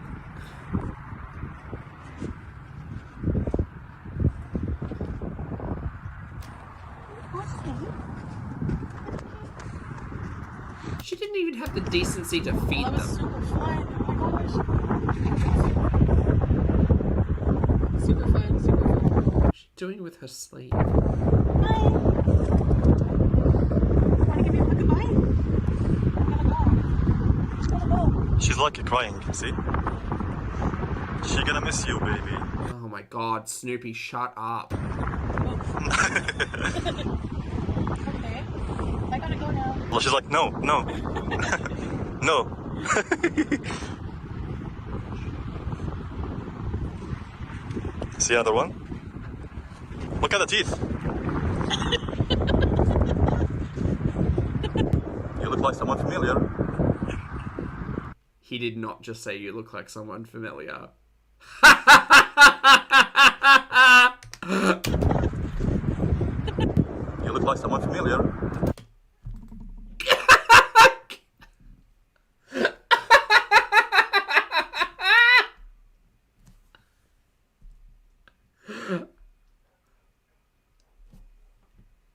She didn't even have the decency to feed That was them. super fun. Oh my gosh. Super fun, super fun. What's she doing with her sleeve? Hi. Wanna give me a quick goodbye? I'm gonna go. She's like crying, see? She gonna miss you, baby. Oh my god, Snoopy, shut up. Okay. I gotta go now. Well, she's like, no. No. See another one? Look at the teeth. You look like someone familiar. He did not just say you look like someone familiar. You look like someone familiar.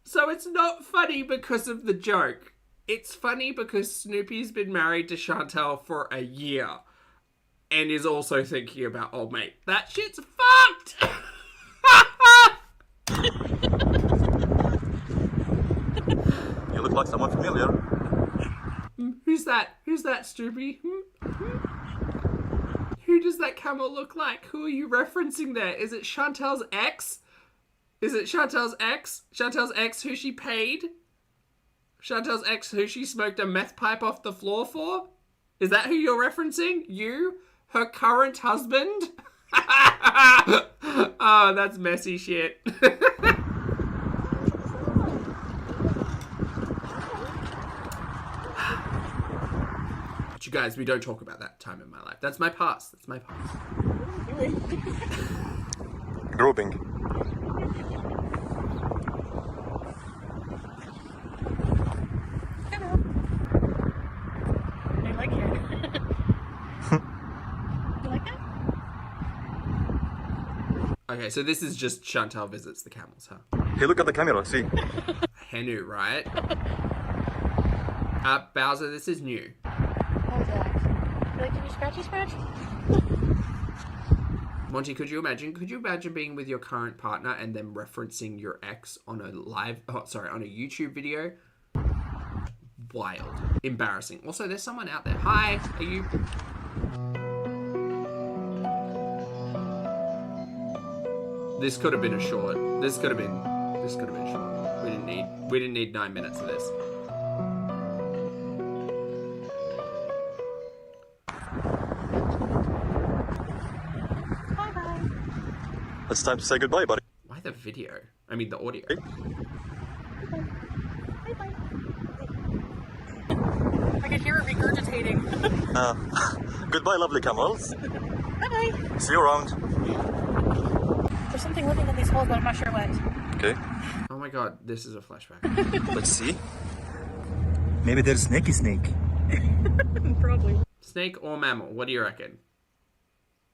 So it's not funny because of the joke. It's funny because Snoopy's been married to Chantal for a year and is also thinking about, oh mate, that shit's fucked! You look like someone familiar. Who's that? Who's that, Snoopy? Who does that camel look like? Who are you referencing there? Is it Chantal's ex? Is it Chantal's ex? Chantal's ex who she paid? Chantal's ex who she smoked a meth pipe off the floor for? Is that who you're referencing? You? Her current husband? Oh, that's messy shit. But you guys, we don't talk about that time in my life. That's my past. That's my past. Grouping. I like it. You like that? Okay, so this is just Chantal visits the camels, huh? Hey, look at the camera, see? Henu, right? Bowser, this is new. How's that? You like to be scratchy? Monty, could you imagine being with your current partner and then referencing your ex on a on a YouTube video? Wild. Embarrassing. Also, there's someone out there. Hi, are you... This could have been a short. This could have been short. We didn't need 9 minutes of this. It's time to say goodbye, buddy. Why the video? I mean the audio. I could hear it regurgitating. Goodbye, lovely camels. Bye-bye. See you around. There's something living in these holes, but I'm not sure what. Okay. Oh my god, this is a flashback. Let's see. Maybe there's snaky snake. Probably. Snake or mammal? What do you reckon?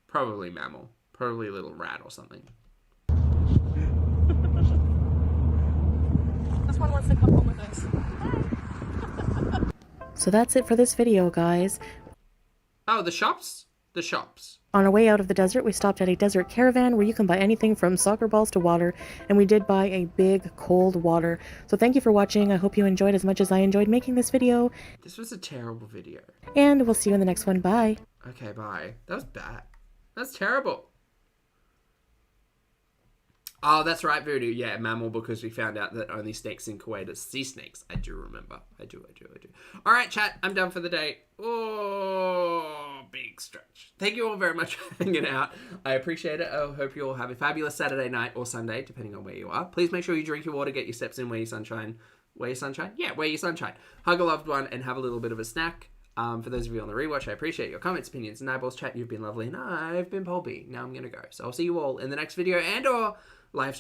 Probably mammal. Probably a little rat or something. This one wants to come home with us. So that's it for this video, guys. Oh, the shops? The shops. On our way out of the desert, we stopped at a desert caravan where you can buy anything from soccer balls to water, and we did buy a big cold water. So thank you for watching. I hope you enjoyed as much as I enjoyed making this video, This was a terrible video. and we'll see you in the next one. Bye. Okay, bye. That was bad. That's terrible. Oh, that's right, Voodoo. Yeah, mammal, because we found out that only snakes in Kuwait are sea snakes. I do remember. I do. All right, chat. I'm done for the day. Oh, big stretch. Thank you all very much for hanging out. I appreciate it. I hope you all have a fabulous Saturday night or Sunday, depending on where you are. Please make sure you drink your water, get your steps in, wear your sunshine. Wear your sunshine? Yeah, wear your sunshine. Hug a loved one and have a little bit of a snack. For those of you on the rewatch, I appreciate your comments, opinions, and eyeballs. Chat, you've been lovely, and I've been Polby. Now I'm going to go. So I'll see you all in the next video and or live